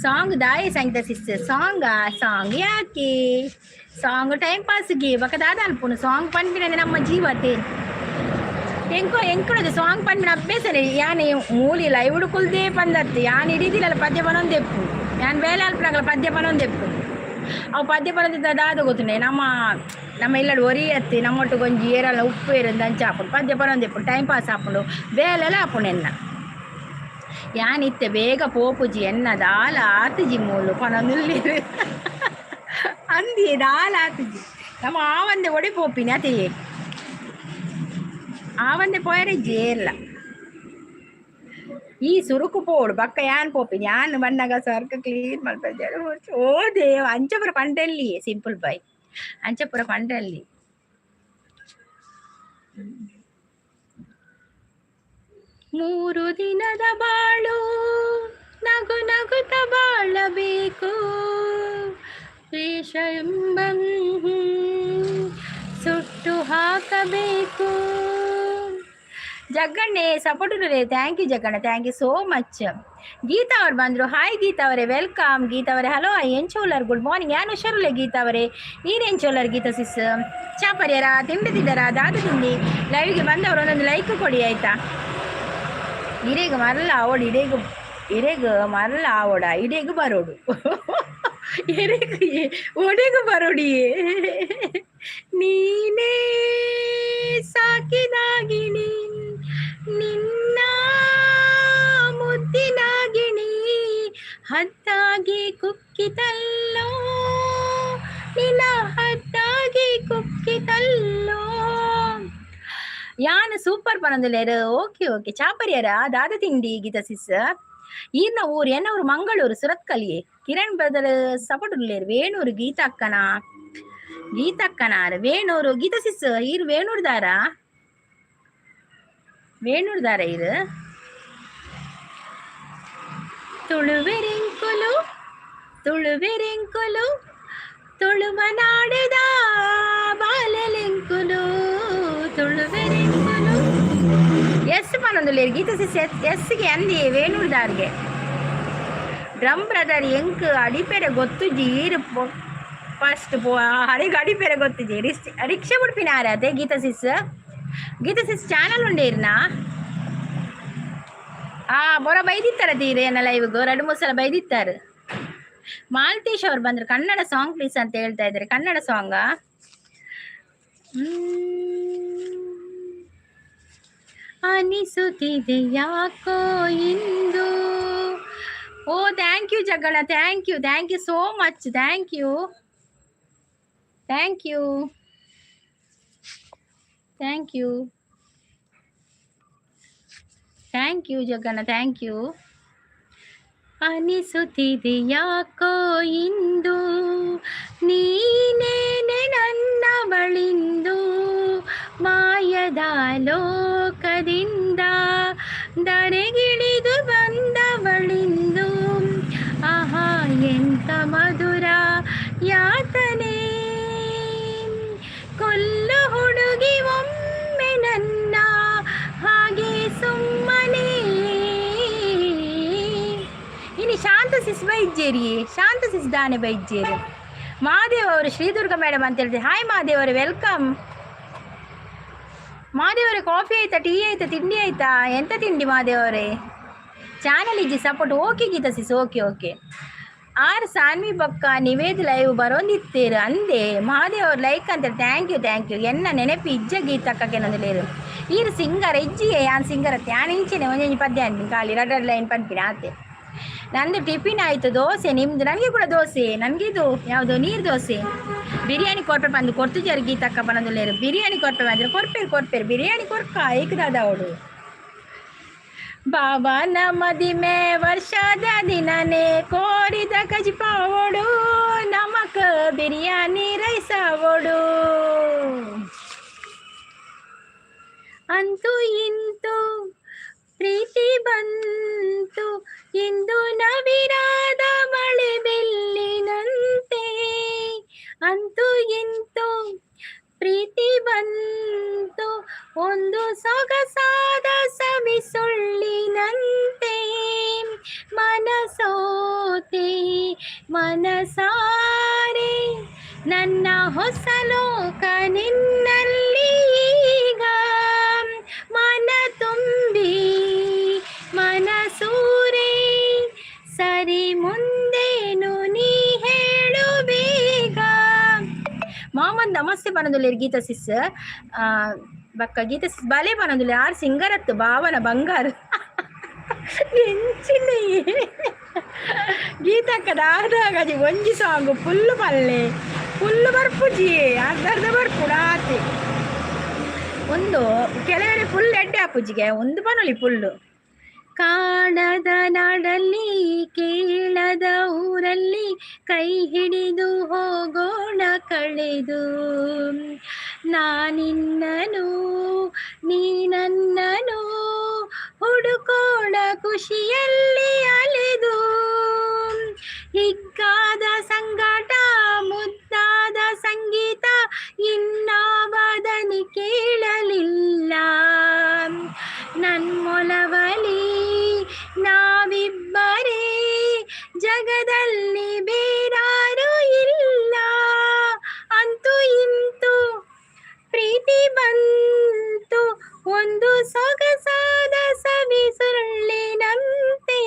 A: ಸಾಂಗ್ ದಾಯಿ ಸಂಗೀತ ಸಿಸ್ಟರ್ ಸಾಂಗ್ ಯಾಕೆ ಸಾಂಗ್ ಟೈಮ್ ಪಾಸ್ಗೆ ಬಕದಾದ ಅನ್ಪುಣು ಸಾಂಗ್ ಪನ್ಪಿನಂದ್ರೆ ನಮ್ಮ ಜೀವತೆ ಎಂಕುಳದು ಸಾಂಗ್ ಪನ್ಪಿನ ಅಭ್ಯಾಸನೇ ಯಾನೆ ಮೂಲಿ ಲೈವ್ಡು ಕುಲ್ದೇ ಪಂದತ್ತೆ ಯಾನ್ ಹಿಡಿದಿಲ್ಲ ಪದ್ಯ ಪನೊಂದೆಪ್ಪು ಯಾನ್ ಬೇಲೆ ಅಲ್ಪನಾಗಲ್ಲ ಪದ್ಯ ಪನೊಂದೆಪ್ಪು ಅವು ಪದ್ಯ ಪನೊಂದಿದ್ದ ದಾದ ಗೊತ್ತುಂಡೆ ನಮ್ಮ ಇಲ್ಲಡು ಒರಿಯತ್ತಿ ನಮ್ಮೊಟ್ಟು ಗೊಂಜಿ ಏರಲ್ಲ ಉಪ್ಪು ಏರಿಂದ ಹಂಚಿ ಹಾಕೊಂಡು ಪದ್ಯ ಪನೊಂದೆಪ್ಪು ಟೈಮ್ ಪಾಸ್ ಹಾಕೊಂಡು ಬೇಲೆಲ್ಲ ಹಾಕೊಂಡು ಎನ್ನ ಯಾನಿತ್ತೆ ಬೇಗ ಪೋಪುಜಿ ಎನ್ನ ದಾಲ ಆತುಜಿ ಮೂಲು ಪನೊಂದುಲ್ಲಿರು ಅಂದಿ ದಾಲ ಆತುಜಿ ನಮ್ಮ ಆವಂದೆ ಒಡಿ ಪೋಪಿನಿ ಅತೆಯೇ ಆವಂದೆ ಪೋಯರೆ ಜೇರ್ಲ ಈ ಸುರುಕು ಪೋಡು ಬಕ್ಕ ಯಾನ್ ಪೋಪಿ ಯಾನ್ ಬಣ್ಣಗ ಸರ್ಕ ಕ್ಲೀನ್ ಮಾಡ್ತಾ ಓ ದೇವ ಅಂಚಪುರ ಪಂಡಲ್ಲಿ ಸಿಂಪಲ್ ಬಾಯ್ ಅಂಚಪುರ ಪಂಡಲ್ಲಿ ಮೂರು ದಿನದ ಬಾಳು ನಗು ನಗುತ್ತ ಬಾಳಬೇಕು ವೇಷ ಎಂಬ ಸುಟ್ಟು ಹಾಕಬೇಕು. ಜಗ್ಗಣ್ಣೆ support thank you Jagganna, thank you so much. Geetha ಅವ್ರು ಬಂದರು. ಹಾಯ್ ಗೀತಾ ಅವರೇ, ವೆಲ್ಕಮ್. ಗೀತಾ ಅವರೇ ಹಲೋ, ಏನು ಚೋಲರ್ ಗುಡ್ ಮಾರ್ನಿಂಗ್. ಏನು ಹುಷಾರಲ್ಲ ಗೀತಾ ಅವರೇ, ನೀರೇನು ಚೋಲರ್ ಗೀತಾ ಸಿಸ್. ಚಾ ಪರಿಯಾರ ತಿಂಡಿದ್ದಾರಾ ದಾದು ತಿಂಡಿ ಲೈವ್ಗೆ ಬಂದವರು ಒಂದೊಂದು ಲೈಕ್ ಕೊಡಿ ಆಯಿತಾ. ಇರೇಗ ಮರಲ್ಲ ಆವೋಡು ಇರೇಗ ಮರಲ್ಲ ಆವೋಡ ಇಡೇಗ ಬರೋಡು ಒಡೆಗೂ ಬರೋಡಿಯೇ ನೀನೇ ಸಾಕಿದಾಗಿಣಿ ನಿನ್ನ ಮುದ್ದಿನಾಗಿಣಿ ಹದ್ದಾಗಿ ಕುಕ್ಕಿತಲ್ಲೋ ನಿನ್ನ ಹದ್ದಾಗಿ ಕುಕ್ಕಿತಲ್ಲೋ. ಯಾನ್ ಸೂಪರ್ ಪನೊಂದುಲ್ಲೇರು. ಓಕೆ ಚಾಪರಿಯರ ದಾದ ತಿಂಡಿ ಗೀತಾ ಸಿಸ್. ಈರ್ನ ಊರು ಎನ್ನವರು ಮಂಗಳೂರು ಸುರತ್ಕಲಿಯೇ. ಕಿರಣ್ ಬ್ರದರ್ ಸಪೋರ್ಟ್ ಉಳ್ಳೇರು. ವೇಣೂರು ಗೀತಕ್ಕನಾರ ವೇಣೂರು ಗೀತಾ ಸಿಸ್. ಈರು ವೇಣೂರ್ದಾರ ಈರು ತುಳುವೆರೆಂಕುಲು ತುಳುವನಾಡಿದ ಬಾಲೆಲೆಂಕುಲು ತುಳುವೆರೆಂಕುಲು. ಎಸ್ ಪನೊಂದುಲ್ಲೇರು ಗೀತಾ ಸಿಸ್. ಎಸ್ಗೆ ಅಂದಿ ವೇಣೂರ್ದಾರ್ಗೆ. ಡ್ರಮ್ ಬ್ರದರ್ ಎಂಕ್ ಅಡಿಪೇರೆ ಗೊತ್ತುಜಿ ಈರು ಫಸ್ಟ್ ಹರಿಗೆ ಅಡಿಪೇರೆ ಗೊತ್ತುಜಿ ರಿಕ್ಷಾ ಬಿಡ್ಪಿನಾರ ಅದೇ ಗೀತಾ ಸಿಸ್ ಚಾನಲ್ ಉಂಡೇರ್ನಾ ಬೊರ ಬೈದಿತ್ತಾರ ತೀರೆ ಏನ ಲೈವ್ಗೂ 2-3 ಸಲ ಬೈದಿತ್ತಾರೆ. ಮಾಲ್ತೇಶ್ ಅವ್ರು ಬಂದ್ರು. ಕನ್ನಡ ಸಾಂಗ್ ಪ್ಲೀಸ್ ಅಂತ ಹೇಳ್ತಾ ಇದ್ದಾರೆ. ಕನ್ನಡ ಸಾಂಗ ಅನಿಸುತ್ತಿದೆ ಯಾಕೋ ಇಂದು. ಓ ಥ್ಯಾಂಕ್ ಯು ಜಗಳ, thank you so much, thank you thank you thank you thank you Jaganna, thank you. ಅನಿಸುತ್ತಿದೆ ಯಾಕೋ ಇಂದು ನೀನೇನೆ ನನ್ನ ಬಳಿಂದು, ಮಾಯದ ಲೋಕದಿಂದ ದರೆಗಿಳಿದು ಬಂದವಳಿಂದು. ಆಹಾ ಎಂತ ಮಧುರ ಯಾತನೆ, ಕೊಲ್ಲು ಹುಡುಗಿ ಒಮ್ಮೆ ನನ್ನ ಹಾಗೆ ಸುಮ್ಮನೆ. ಇನ್ನು ಶಾಂತ ಸಿಸ್ ಬೈಜ್ಜೇರಿ, ಶಾಂತ ಸಿಸ್ ದಾನೆ ಬೈಜ್ಜೇರಿ. ಮಹಾದೇವ್ ಅವರು ಶ್ರೀದುರ್ಗ ಮೇಡಮ್ ಅಂತ ಹೇಳ್ತೀವಿ. ಹಾಯ್ ಮಹಾದೇವ್ ಅವರೇ, ವೆಲ್ಕಮ್. ಮಹಾದೇವ್ ಅವರೇ, ಕಾಫಿ ಆಯ್ತಾ, ಟೀ ಆಯ್ತಾ, ತಿಂಡಿ ಆಯ್ತಾ? ಎಂತ ತಿಂಡಿ ಮಹಾದೇವ್ ಅವರೇ? ಚಾನಲ್ ಇಜ್ಜಿ support. Okay Geetha sis, okay okay. ಆರ್ ಸಾನ್ವಿ ಬಕ್ಕ ನಿವೇದ್ ಲೈವ್ ಬರೋಂದಿತ್ತೀರು ಅಂದೆ ಮಹಾದೇವ್ ಅವ್ರು ಲೈಕ್ ಅಂತ. ಥ್ಯಾಂಕ್ ಯು ಎನ್ನ ನೆನಪಿ ಇಜ್ಜ ಗೀತಕ್ಕಕ್ಕೆ ನಂದಲೇರು ಈರು ಸಿಂಗರ್ ಇಜ್ಜಿಗೆ ಯಾನ್ ಸಿಂಗರ್ ಅತ್ತೆ ಯಾನ್ ಇಂಚಿನ ಒಂಜಿ ಪದ್ಯ ಅಂತೀನಿ ಖಾಲಿ ರಡ್ ಲೈನ್ ಪಂಪಿನ ಆತೆ. ನಂದು ಟಿಫಿನ್ ಆಯಿತು, ದೋಸೆ. ನಿಮ್ಮದು? ನನಗೆ ಕೂಡ ದೋಸೆ. ನನಗಿದು ಯಾವುದು ನೀರು ದೋಸೆ. ಬಿರಿಯಾನಿ ಕೊರ್ಪೆ ಬಂದು ಕೊಡ್ತಿದ್ದಾರೆ ಗೀತಕ್ಕ ಬಂದಲೇರು. ಬಿರಿಯಾನಿ ಕೊರ್ಪೆ ಬಂದರೆ ಕೊರ್ಪೇರು ಬಿರಿಯಾನಿ ಕೊರ್ಕ ಏಕದಾದ ಅವಳು. ಬಾಬಾನ ಮದಿಮೆ ವರ್ಷದ ದಿನನೇ ಕೋರಿದ ಕಜಿಪಾವೋಡು, ನಮಕ ಬಿರಿಯಾನಿ ರೈಸವೋಡು. ಅಂತೂ ಇಂತು ಪ್ರೀತಿ ಬಂತು ಇಂದು ನವಿರಾದ ಮಳೆ ಬೆಲ್ಲಿನಂತೆ. ಅಂತೂ ಇಂತು ಪ್ರೀತಿ ಬಂತು ಒಂದು ಸೊಗಸಾದ ಸವಿ ಸುಳ್ಳಿನಂತೆ. ಮನಸೋತೆ ಮನಸಾರೆ ನನ್ನ ಹೊಸ ಲೋಕ ನಿನ್ನಲ್ಲಿ ಈಗ. ಮನ ತುಂಬಿ ಮನಸೂರೆ ಸರಿ ಮುಂದೇನು ನೀ ಹೇಳು ಬೇಗ. ಮೊಹಮ್ಮದ್ ನಮಸ್ತೆ ಬನದುಲ್ಲೇರು ಗೀತಾ ಸಿಸ್. ಬಕ್ಕ ಗೀತಾ ಸಿಸ್ ಬಲೆ ಬನದುಲ್ಲೆ ಆರು ಸಿಂಗರತ್ತು ಭಾವನ ಬಂಗಾರ ಎಂಚಿನ ಗೀತಕ್ಕ ದಾದಾಗಜಿ ಒಂಜಿ ಸಾಂಗು ಫುಲ್ಲು ಪಲ್ಲೆ ಫುಲ್ಲು ಬರ್ಪುಜಿ ಅರ್ಧ ಬರ್ಪು ರಾತ್ರಿ ಒಂದು ಕೆಲವೆಡೆ ಫುಲ್ ಎಡ್ಡೆ ಅಪ್ಪುಜಿಗೆ ಒಂದು ಬನಲಿ ಫುಲ್ಲು. ಕಾಣದ ನಾಡಲ್ಲಿ ಕೇಳದ ಊರಲ್ಲಿ ಕೈ ಹಿಡಿದು ಹೋಗೋಣ ಕಳೆದು. ನಾನಿನ್ನನು ನೀ ನನ್ನನು ಹುಡುಕೋಣ ಖುಷಿಯಲ್ಲಿ ಅಲೆದು. ಹಿಗ್ಗಾದ ಸಂಗಾಟ ಮುದ್ದಾದ ಸಂಗೀತ ಇನ್ನಾವದನಿ ಕೇಳಲಿಲ್ಲ. ನನ್ಮೊಲವಲಿ ನಾವಿಬ್ಬರೇ ಜಗದಲ್ಲಿ ಬೇರಾರು ಇಲ್ಲ. ಅಂತೂ ಇಂತು ಪ್ರೀತಿ ಬಂತು ಒಂದು ಸೊಗಸಾದ ಸವಿ ಸುಳ್ಳಿನಂತೆ.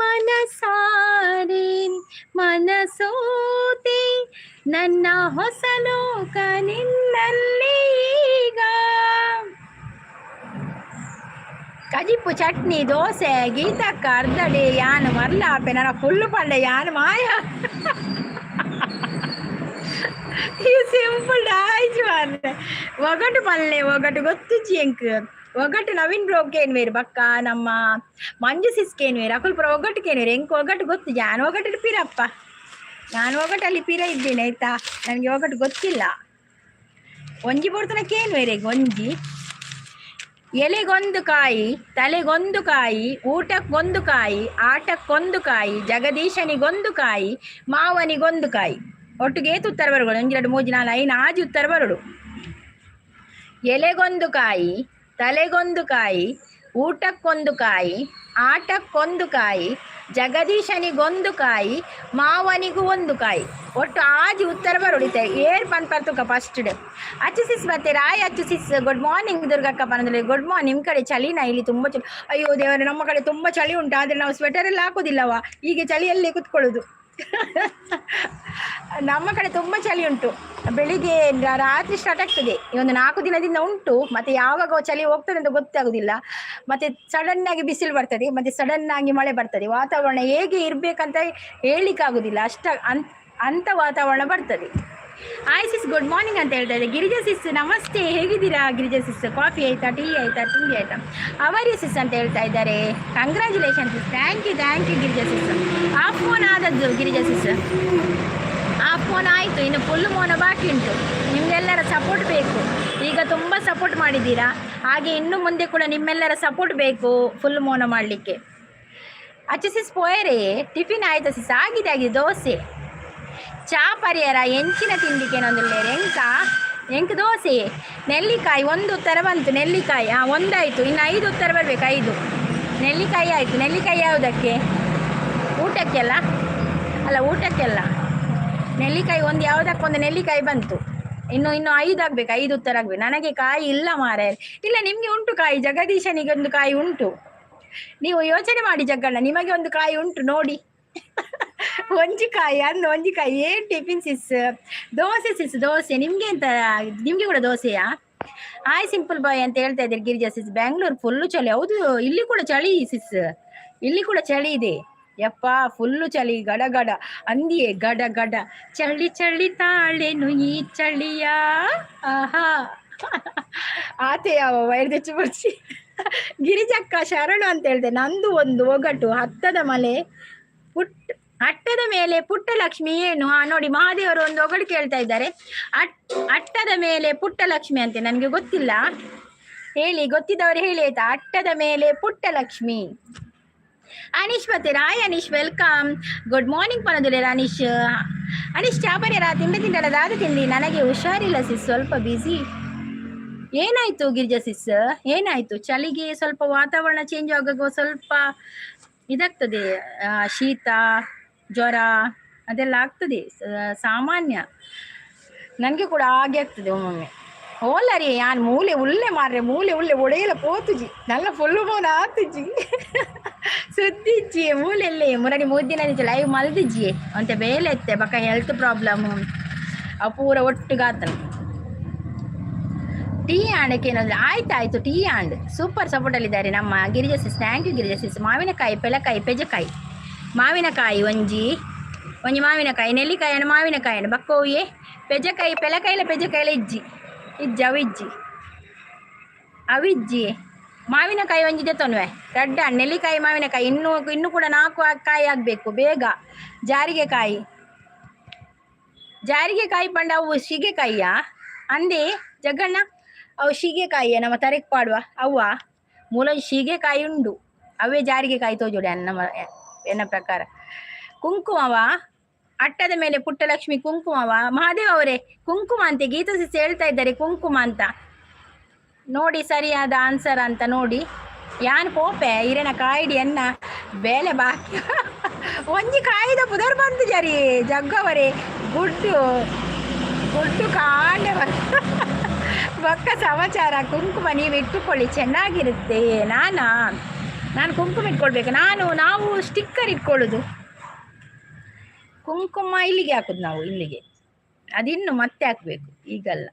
A: ಮನಸಾರೆ ಮನಸೋತೆ ನನ್ನ ಹೊಸ ಲೋಕ ನಿನ್ನಲ್ಲಿ ಈಗ. ಕಜಿಪ್ಪು ಚಟ್ನಿ ದೋಸೆ ಗೀತಕ್ಕ ಅರ್ಧಡೆ ಯಾನು ಮರ್ಲಾಪೆ ನನ್ನ ಫುಲ್ಲು ಪಂಡೆ ಯಾನು ಮಾಯ. ಇವು ಸಿಂಪಲ್ ಆಯ್ತು ಮಾರ್ರೆ. ಒಗಟು ಪಲ್ಲೆ ಒಗಟು ಗೊತ್ತು ಚಿಂಕ್ ಒಗಟು ನವೀನ್ ಬ್ರೋಕೇನ್ ವೇರು ಬಕ್ಕ ನಮ್ಮ ಮಂಜು ಸಿಸ್ಕೇನ್ ವೇರು ಅಕುಲ್ ಒಗಟುಕೇನ್ ವೇರು ಎಂಕ್ ಒಗಟು ಗೊತ್ತು. ಜಾನು ಒಗಟು ಪಿರಪ್ಪ, ನಾನು ಒಗಟಲ್ಲಿ ಪಿರ ಇದ್ದೇನೆ ಆಯ್ತಾ. ನನಗೆ ಒಗಟು ಗೊತ್ತಿಲ್ಲ. ಒಂಜಿ ಬರ್ತನಕ್ಕೇನು ವೇರೆ ಒಂಜಿ ಎಲೆಗೊಂದು ಕಾಯಿ ತಲೆಗೊಂದು ಕಾಯಿ ಊಟಕ್ಕೊಂದು ಕಾಯಿ ಆಟಕ್ಕೊಂದು ಕಾಯಿ ಜಗದೀಶನಿಗೊಂದು ಕಾಯಿ ಮಾವನಿಗೊಂದು ಕಾಯಿ. ಒಟ್ಟಿಗೆ ಏತು ಉತ್ತರ ಬರಗಳು ಒಂಜೆರಡು ಮೂಜಿ ನಾಲ್ಕು ಐದು ಆಜಿ ಉತ್ತರ ಬರಡು. ಎಲೆಗೊಂದು ಕಾಯಿ ತಲೆಗೊಂದು ಕಾಯಿ ಊಟಕ್ಕೊಂದು ಕಾಯಿ ಆಟಕ್ಕೊಂದು ಕಾಯಿ ಜಗದೀಶನಿಗೊಂದು ಕಾಯಿ ಮಾವನಿಗೂ ಒಂದು ಕಾಯಿ. ಒಟ್ಟು ಆಜಿ ಉತ್ತರ ಬರೋಡಿತೆ ಏರ್ ಪನ್ಪರ್ತುಕ ಫಸ್ಟ್ ಡೇ. ಅಚ್ಚು ಸಿಸ್ ಮತ್ತೆ ರಾಯ್ ಅಚ್ಚು ಸಿಸ್ ಗುಡ್ ಮಾರ್ನಿಂಗ್ ದುರ್ಗಕ್ಕ ಬಂದ್ರೆ ಗುಡ್ ಮಾರ್ನಿಂಗ್. ನಿಮ್ಮ ಕಡೆ ಚಳಿನಾ? ಇಲ್ಲಿ ತುಂಬ ಚಳಿ. ಅಯ್ಯೋ ದೇವರೇ, ನಮ್ಮ ಕಡೆ ತುಂಬ ಚಳಿ ಉಂಟು. ಆದರೆ ನಾವು ಸ್ವೆಟರ್ ಎಲ್ಲ ಹಾಕೋದಿಲ್ಲವಾ, ಹೀಗೆ ಚಳಿಯಲ್ಲೇ ಕುತ್ಕೊಳ್ಳೋದು. ನಮ್ಮ ಕಡೆ ತುಂಬಾ ಚಳಿ ಉಂಟು. ಬೆಳಿಗ್ಗೆ ರಾತ್ರಿ ಸ್ಟಾರ್ಟ್ ಆಗ್ತದೆ. ಈ ಒಂದು 4 ದಿನದಿಂದ ಉಂಟು. ಮತ್ತೆ ಯಾವಾಗ ಚಳಿ ಹೋಗ್ತದೆ ಅಂತ ಗೊತ್ತಾಗುದಿಲ್ಲ. ಮತ್ತೆ ಸಡನ್ ಆಗಿ ಬಿಸಿಲು ಬರ್ತದೆ, ಮತ್ತೆ ಸಡನ್ ಆಗಿ ಮಳೆ ಬರ್ತದೆ. ವಾತಾವರಣ ಹೇಗೆ ಇರ್ಬೇಕಂತ ಹೇಳಿಕ್ಕಾಗುದಿಲ್ಲ. ಅಂತ ವಾತಾವರಣ ಬರ್ತದೆ. ಹಾಯ್ ಸಿಸ್, ಗುಡ್ ಮಾರ್ನಿಂಗ್ ಅಂತ ಹೇಳ್ತಾ ಇದೆ. ಗಿರಿಜಾ ಸಿಸ್ ನಮಸ್ತೆ, ಹೇಗಿದ್ದೀರಾ ಗಿರಿಜಾ ಸಿಸ್? ಕಾಫಿ ಆಯ್ತಾ, ಟೀ ಆಯ್ತಾ, ತಿಂಡಿ ಆಯ್ತಾ? ಅವರ್ ಯು ಸಿಸ್ ಅಂತ ಹೇಳ್ತಾ ಇದ್ದಾರೆ. Congratulation sis. Thank you Girija sis. ಆ ಫೋನ್ ಆದದ್ದು ಗಿರಿಜಾ ಸಿಸ್, ಆ ಫೋನ್ ಆಯಿತು, ಇನ್ನು ಫುಲ್ ಮೋನ ಬಾಕಿ ಉಂಟು. ನಿಮ್ಗೆಲ್ಲರ ಸಪೋರ್ಟ್ ಬೇಕು. ಈಗ ತುಂಬ ಸಪೋರ್ಟ್ ಮಾಡಿದ್ದೀರಾ, ಹಾಗೆ ಇನ್ನು ಮುಂದೆ ಕೂಡ ನಿಮ್ಮೆಲ್ಲರ ಸಪೋರ್ಟ್ ಬೇಕು ಫುಲ್ ಮೋನ ಮಾಡಲಿಕ್ಕೆ. ಅಚ್ಚ ಸಿಸ್ ಪೋಯರೇ, ಟಿಫಿನ್ ಆಯ್ತಾ ಸಿಸ್? ಆಗಿದೆ ದೋಸೆ ಚಾ ಪರಿಹಾರ ಎಂಚಿನ ತಿಂಡಿಗೆ ನೊಂದಿಲ್ಲೇರೆ ಎಂಕ ದೋಸೆ ನೆಲ್ಲಿಕಾಯಿ 1 ಉತ್ತರ ಬಂತು. ನೆಲ್ಲಿಕಾಯಿ ಒಂದಾಯಿತು, ಇನ್ನು 5 ಉತ್ತರ ಬರಬೇಕು. 5 ನೆಲ್ಲಿಕಾಯಿ ಆಯಿತು. ನೆಲ್ಲಿಕಾಯಿ ಯಾವುದಕ್ಕೆ? ಊಟಕ್ಕೆಲ್ಲ ಅಲ್ಲ, ಊಟಕ್ಕೆಲ್ಲ ನೆಲ್ಲಿಕಾಯಿ ಒಂದು ಯಾವುದಕ್ಕೊಂದು ನೆಲ್ಲಿಕಾಯಿ ಬಂತು. ಇನ್ನು 5 ಆಗಬೇಕು, 5 ಉತ್ತರ ಆಗಬೇಕು. ನನಗೆ ಕಾಯಿ ಇಲ್ಲ ಮಾರೆ. ಇಲ್ಲ, ನಿಮಗೆ ಉಂಟು ಕಾಯಿ. ಜಗದೀಶನಿಗೆ ಒಂದು ಕಾಯಿ ಉಂಟು. ನೀವು ಯೋಚನೆ ಮಾಡಿ ಜಗ್ಗಣ್ಣ, ನಿಮಗೆ ಒಂದು ಕಾಯಿ ಉಂಟು ನೋಡಿ. ಒಂಜಿಕಾಯಿ ಏನ್ ಟಿಫಿನ್ ಸಿಸ್? ದೋಸೆ ಸಿಸ್, ದೋಸೆ. ನಿಮ್ಗೆ ಕೂಡ ದೋಸೆಯಾ? ಹಾಯ್ ಸಿಂಪಲ್ ಬಾಯ್ ಅಂತ ಹೇಳ್ತಾ ಇದ್ದೀರಿ ಗಿರಿಜಾ ಸಿಸ್. ಬ್ಯಾಂಗ್ಳೂರ್ ಫುಲ್ಲು ಚಳಿ. ಹೌದು, ಇಲ್ಲಿ ಕೂಡ ಚಳಿ ಸಿಸ್, ಇಲ್ಲಿ ಕೂಡ ಚಳಿ ಇದೆ. ಯಪ್ಪ, ಫುಲ್ಲು ಚಳಿ, ಗಡ ಅಂದಿಯೇ ಗಡ ಚಳಿ ತಾಳೇನು ಈ ಚಳಿಯ. ಆಹಾ ಆತೆ ಯಾವ ವೈರ್ದೆಚ್ಚು ಬರ್ಸಿ. ಗಿರಿಜಕ್ಕ ಶರಣು ಅಂತ ಹೇಳ್ದೆ. ನಂದು ಒಂದು ಒಗಟು. ಅಟ್ಟದ ಮೇಲೆ ಪುಟ್ಟ ಲಕ್ಷ್ಮಿ ಏನು? ನೋಡಿ, ಮಹಾದೇವರು ಒಂದು ಒಗಡು ಕೇಳ್ತಾ ಇದ್ದಾರೆ. ಅಟ್ಟದ ಮೇಲೆ ಪುಟ್ಟ ಲಕ್ಷ್ಮಿ ಅಂತೆ. ನನಗೆ ಗೊತ್ತಿಲ್ಲ, ಹೇಳಿ, ಗೊತ್ತಿದ್ದವರು ಹೇಳಿ ಆಯ್ತಾ. ಅಟ್ಟದ ಮೇಲೆ ಪುಟ್ಟ ಲಕ್ಷ್ಮಿ. ಅನೀಶ್ ಬರ್ತೀರಾ? Hi Aneesh, welcome. Good morning ಪನದುಲೆ ಅನೀಶ್. ಅನೀಶ್ ಚಾಪರ್ಯರ ತಿಂಡಲ್ಲ ದಾದ ತಿಂಡಿ. ನನಗೆ ಹುಷಾರಿಲ್ಲ ಸಿಸ್, ಸ್ವಲ್ಪ ಬ್ಯುಸಿ. ಏನಾಯ್ತು ಗಿರಿಜಾ ಸಿಸ್, ಏನಾಯ್ತು? ಚಳಿಗೆ ಸ್ವಲ್ಪ ವಾತಾವರಣ ಚೇಂಜ್ ಆಗುವಾಗ ಸ್ವಲ್ಪ ಇದಾಗ್ತದೆ, ಶೀತ ಜ್ವರ ಅದೆಲ್ಲ ಆಗ್ತದೆ, ಸಾಮಾನ್ಯ. ನನಗೆ ಕೂಡ ಹಾಗೆ ಆಗ್ತದೆ ಒಮ್ಮೊಮ್ಮೆ. ಓಲರಿ ಯಾನ್ ಮೂಲೆ ಉಳ್ಳೆ ಮಾರ್ರೆ, ಮೂಲೆ ಒಡೆಯಲ ಪೋತುಜಿ ನಲ್ಲ ಫುಲ್ಲು ಮೋನ ಆತುಜಿ ಸುದ್ದಿಜ್ಜಿ ಮೂಲೆಲ್ಲೇ ಮುರಡಿ 3 ದಿನ ಲೈವ್ ಮಲ್ದಿಜ್ಜಿ ಅಂತ ಬೇಲೆ ಎತ್ತೆ ಬಕ್ಕ ಹೆಲ್ತ್ ಪ್ರಾಬ್ಲಮ್ ಪೂರ ಒಟ್ಟುಗಾತನ. ಟೀ ಆಂಡಕ್ಕೆ ಏನಾದ್ರು ಆಯ್ತಾಯ್ತು. ಟೀ ಆಂಡ್ ಸೂಪರ್ ಸಪೋರ್ಟಲ್ಲಿದ್ದಾರೆ ನಮ್ಮ Girija sis. Thank you Girija sis. ಮಾವಿನಕಾಯಿ, ಪೆಲಕಾಯಿ, ಪೆಜಕಾಯಿ, ಮಾವಿನಕಾಯಿ ಒಂಜಿ ಮಾವಿನಕಾಯಿ, ನೆಲ್ಲಿಕಾಯಿ ಮಾವಿನಕಾಯಿ ಬಕ್ಕೋಯೇ, ಪೆಜಕಾಯಿ ಪೆಲಕಾಯಿಲ ಪೆಜಕಾಯಿಲ ಅವಿಜ್ಜಿ ಮಾವಿನಕಾಯಿ ಒಂಜಿದೆ ತೊನ್ವೆ ರಡ್ಡ. ನೆಲ್ಲಿಕಾಯಿ ಮಾವಿನಕಾಯಿ ಇನ್ನೂ ಕೂಡ 4 ಕಾಯಿ ಆಗಬೇಕು ಬೇಗ. ಜಾರಿಗೆಕಾಯಿ ಪಂಡ ಅವು ಶಿಗೆಕಾಯಿಯ ಅಂದೆ ಜಗ್ಗಣ್ಣ, ಅವು ಶಿಗೆಕಾಯಿಯ ನಮ್ಮ ತರೆಕ್ ಪಾಡುವ ಅವ್ವ ಮೂಲ ಶಿಗೆಕಾಯಿ ಉಂಡು, ಅವೇ ಜಾರಿಗೆಕಾಯಿ ತೋಜೋಡೆ ಎನ್ನ ಪ್ರಕಾರ. ಕುಂಕುಮವ ಅಟ್ಟದ ಮೇಲೆ ಪುಟ್ಟಲಕ್ಷ್ಮಿ ಕುಂಕುಮವ. ಮಹಾದೇವ್ ಅವರೇ ಕುಂಕುಮ ಅಂತೆ, ಗೀತಾ ಸಿಸ್ ಹೇಳ್ತಾ ಇದ್ದಾರೆ ಕುಂಕುಮ ಅಂತ. ನೋಡಿ ಸರಿಯಾದ ಆನ್ಸರ್ ಅಂತ ನೋಡಿ. ಯಾನ್ ಪೋಪೆ ಇರೇನ ಕಾಯಿಡಿ ಅನ್ನ ಬೇಲೆ ಬಾಕಿ ಒಂಜಿ ಕಾಯ್ದ ಪುದರ್ ಬಂದು ಜರಿ ಜಗ್ಗವರೇ ಗುಡ್ಡು ಕಾಂಡೆ ಬಕ್ಕ ಸಮಾಚಾರ. ಕುಂಕುಮ ನೀವು ಇಟ್ಟುಕೊಳ್ಳಿ, ಚೆನ್ನಾಗಿರುತ್ತೆ. ನಾನು ಕುಂಕುಮ ಇಟ್ಕೊಳ್ಬೇಕು. ನಾವು ಸ್ಟಿಕ್ಕರ್ ಇಟ್ಕೊಳ್ಳೋದು. ಕುಂಕುಮ ಇಲ್ಲಿಗೆ ಹಾಕುದು ನಾವು, ಇಲ್ಲಿಗೆ. ಅದಿನ್ನು ಮತ್ತೆ ಹಾಕ್ಬೇಕು, ಈಗಲ್ಲ.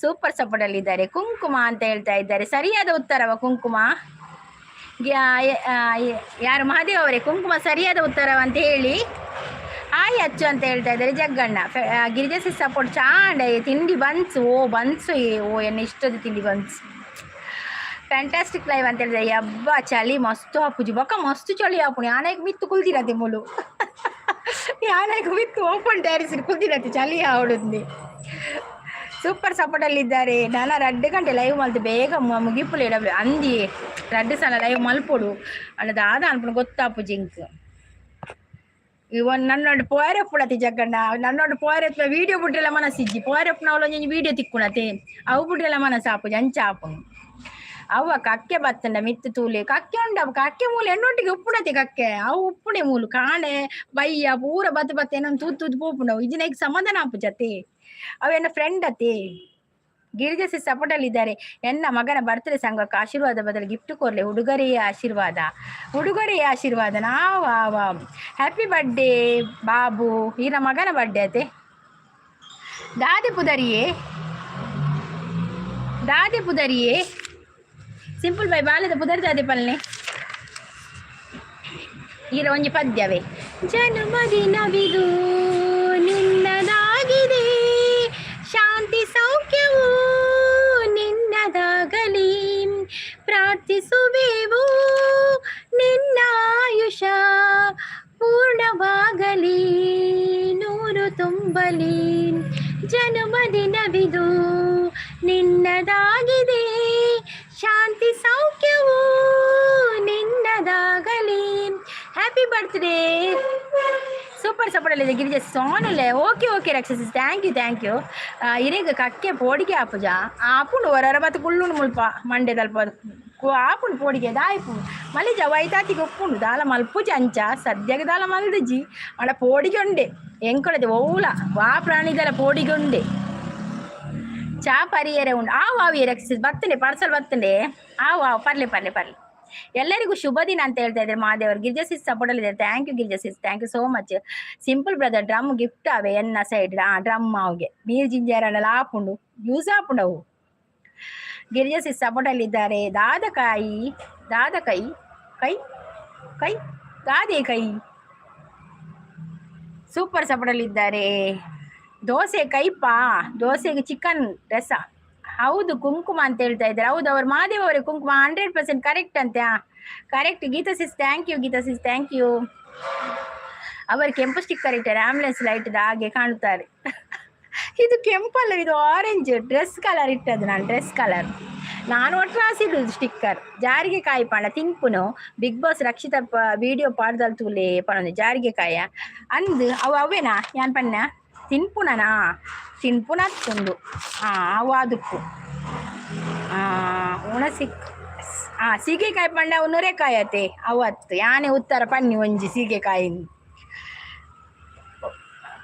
A: ಸೂಪರ್ ಸಪೋರ್ಟಲ್ಲಿದ್ದಾರೆ. ಕುಂಕುಮ ಅಂತ ಹೇಳ್ತಾ ಇದ್ದಾರೆ. ಸರಿಯಾದ ಉತ್ತರವ ಕುಂಕುಮ? ಯಾರು ಮಹಾದೇವ್ ಅವರೇ ಕುಂಕುಮ ಸರಿಯಾದ ಉತ್ತರವ ಅಂತ ಹೇಳಿ. ಹಾಯ್ ಅಚ್ಚು ಅಂತ ಹೇಳ್ತಾ ಇದ್ದಾರೆ ಜಗ್ಗಣ್ಣ. ಗಿರಿಜಾ ಸಿಸ್ ಸಪೋರ್ಟ್ ಚಾಂಡೆ ತಿಂಡಿ ಬನ್ಸು. ಎನ್ನ ಇಷ್ಟದ ತಿಂಡಿ ಬನ್ಸು. ಫ್ಯಾಂಟಾಸ್ಟಿಕ್ ಲೈವ್ ಅಂತ ಹೇಳಿದ್ರೆ ಯಬ್ಬ ಚಳಿ ಮಸ್ತು ಹಾಪುಜಿ ಬೊಕ್ಕ ಮಸ್ತು ಚಳಿ ಹಾಪುಣಿ. ಆನೆಗೆ ಮಿತ್ತು ಕುಲ್ದಿರತ್ತೆ ಮುಳು, ಆನೆಗೆ ಮಿತ್ತು ಓಪನ್ ಟ್ಯಾರಿಸ್ ಕುಲ್ದಿರತ್ತೆ ಚಳಿ ಆವಡುಂದಿ. ಸೂಪರ್ ಸಪೋರ್ಟಲ್ಲಿದ್ದಾರೆ. ನಾನು 2 ಗಂಟೆ ಲೈವ್ ಮಲ್ತು ಬೇಗ ಮುಗಿಪುಲು ಇಡಬಿ ಅಂದಿ 2 ಸಲ ಲೈವ್ ಮಲ್ಪೊಡು ಅನ್ನದಾದ ಅನ್ಪುಣ ಗೊತ್ತಾಪು ಜಿಂಕ್. ಇವನ್ ನನ್ನೊಂದು ಪೋಯರಪ್ಪುಳತಿ ಜಗ್ಗಣ್ಣ, ನನ್ನೊಂದು ಪೋಯರಪ್ಪ ವೀಡಿಯೋ ಬಿಟ್ರೆಲ್ಲ ಮನಸ್ಸಿಜ್ಜಿ. ಪೋಯರಪ್ಪನ ಅವಳೊಂದು ವೀಡಿಯೋ ತಿಕ್ಕುಣತೆ ಅವು ಬಿಟ್ರೆಲ್ಲ ಮನಸ್ಸಾಪುಜಿ ಅಂಚಾಪು. ಅವ ಕಕ್ಕೆ ಬತ್ತಂಡ ಮಿತ್ತು ತೂಲೆ ಕಕ್ಕೆ ಉಂಡ ಕಕ್ಕೆ ಮೂಲೆ ಎಣ್ಣೊಟ್ಟಿಗೆ ಉಪ್ಪುಣತಿ ಕಕ್ಕೆ ಅವು ಉಪ್ಪುಣೆ ಮೂಲು ಕಾಣೆ ಬಯ್ಯ ಪೂರ ಬತ್ತು ಏನೊಂದು ತೂತ್ ಪೋಪುಂಡವು. ಇಜಿನ ಈಗ ಸಮಾಧಾನ ಆಪು ಜತೆ ಅವೇನ ಫ್ರೆಂಡ್ ಅತೆ ಗಿರಿಜಾ ಸಪೋರ್ಟ್ ಅಲ್ಲಿ ಇದ್ದಾರೆ. ಎನ್ನ ಮಗನ ಬರ್ತ್ಡೇ ಸಂಘಕ್ಕೆ ಆಶೀರ್ವಾದ ಬದಲು ಗಿಫ್ಟ್ ಕೊರ್ಲೆ ಉಡುಗೊರೆಯ ಆಶೀರ್ವಾದ ನಾವು ಹ್ಯಾಪಿ ಬರ್ಡೇ ಬಾಬು. ಈನ ಮಗನ ಬರ್ಡೇ ಅತೆ ದಾದೆ ಪುದರಿಯೇ ಸಿಂಪಲ್ ಬೈ ಬಾಲದ ಪುದರ್ ದಾದೆ ಪಲ್ನೆ ಈರ ಒಂಜಿ ಪದ್ಯವೇ. ಜನ್ಮದಿನವಿದು ನಿನ್ನದಾಗಿದೆ, ಶಾಂತಿ ಸೌಖ್ಯವು ನಿನ್ನದಾಗಲಿ, ಪ್ರಾರ್ಥಿಸುವೆವು ನಿನ್ನ ಆಯುಷ ಪೂರ್ಣವಾಗಲಿ, ನೂರು ತುಂಬಲಿ. ಜನ್ಮದಿನವಿದು ನಿನ್ನದಾಗಿದೆ, ಶಾಂತಿ ಸೌಖ್ಯವು ನಿನ್ನದಾಗಲಿ. Happy birthday. ಸೂಪರ್ ಸಪೋರ್ಟಲ್ಲಿದೆ ಗಿರಿಜಾ ಸೋನಲ್ಲೇ. Okay Raksha sis thank you. ಇರೇಗ ಕಕ್ಕೆ ಪೋಡಿಗೆ ಆಪುಜ ಆಪುಂಡು ಹೊರ ಮತ್ತು ಕುಳ್ಳುಂಡು ಮುಲ್ಪ ಮಂಡೆ ತಲ್ಪ ಆಪುಂಡು ಪೋಡಿಗೆ ದಾಯ್ಪು ಮಲಿಜ ವೈತಾತಿಗೆ ಒಪ್ಪುಂಡು ದಾಲ ಮಲ್ಪುಜ ಅಂಚ ಸದ್ಯಕ್ಕೆ ದಾಲ ಮಲ್ದಜಿ ಅಡ ಪೋಡಿಗೆ ಉಂಡೆ ಎಂಕೊಳದೆ ಓಲ ವಾ ಪ್ರಾಣಿದಲ ಪೋಡಿಗೆ ಉಂಡೆ ಚಾ ಪರಿಯರೆ ಉಂಡು ಆವು ರಕ್ಷಸಿಸ್ ಬರ್ತಂಡೆ ಪಾರ್ಸಲ್ ಬರ್ತಂಡೆ ಆವು ಪರ್ಲೆ ಎಲ್ಲರಿಗೂ ಶುಭ ದಿನ ಅಂತ ಹೇಳ್ತಾ ಇದ್ದಾರೆ ಮಹಾದೇವರು. ಗಿರಿಜಾ ಸಿಸ್ ಸಪೋರ್ಟ್ ಅಲ್ಲಿ ಇದ್ದಾರೆ. Thank you Girija sis, thank you so much. Simple brother drum gift ಅವೆ ಎನ್ನ ಸೈಡ್ ಡ್ರಮ್ ಅವ್ಗೆ ನೀರು ಜಿಂಜರನ್ನೆಲ್ಲ ಆಪುಂಡು ಯೂಸ್ ಆಪುಂಡು ಅವು. ಗಿರಿಜಾ ಸಿಸ್ ಸಪೋರ್ಟ್ ಅಲ್ಲಿ ಇದ್ದಾರೆ. ಗಾದೆ ಸೂಪರ್ ಸಪೋರ್ಟ್ ಅಲ್ಲಿ ಇದ್ದಾರೆ. ದೋಸೆ ದೋಸೆಗೆ ಚಿಕನ್ ರಸ. ಹೌದು ಕುಂಕುಮ ಅಂತ ಹೇಳ್ತಾ ಇದ್ದಾರೆ. ಹೌದು ಅವ್ರು ಮಹಾದೇವ್ ಅವರೇ ಕುಂಕುಮ 100% ಕರೆಕ್ಟ್ ಅಂತೆ. Correct Geetha sis thank you. ಅವರು ಕೆಂಪು ಸ್ಟಿಕ್ಕರ್ ಇಟ್ಟಾರೆ, ಆಂಬುಲೆನ್ಸ್ ಲೈಟ್ದ ಹಾಗೆ ಕಾಣುತ್ತಾರೆ. ಇದು ಕೆಂಪಲ್ಲ, ಇದು ಆರೆಂಜ್ ಡ್ರೆಸ್ ಕಲರ್ ಇಟ್ಟದ್ದು ನಾನು. ಡ್ರೆಸ್ ಕಲರ್ ನಾನು ಒಟ್ರಾಸಿಡುದು ಸ್ಟಿಕ್ಕರ್. ಜಾರಿಗೆ ಕಾಯಿ ಪಾಣ ತಿಂಪುನು ಬಿಗ್ ಬಾಸ್ ರಕ್ಷಿತ ವಿಡಿಯೋ ಪಾಡ್ದಲ್ ತೂಲೆ ಪಣೊಂದು ಜಾರಿಗೆ ಕಾಯ ಅಂದು ಅವೇನಾ ಯಾನ್ ಪಣ್ಣ ತಿನ್ಪುನ ಹತ್ತುಂಡು ಅವು ಅದಕ್ಕೂ ಸೀಗೆಕಾಯಿ ಪಂಡ ಅವು ನೊರೆಕಾಯಿ ಅತೆ ಅವತ್ತು ಯಾನೆ ಉತ್ತರ ಪನ್ನಿ ಒಂಜಿ ಸೀಗೆಕಾಯಿ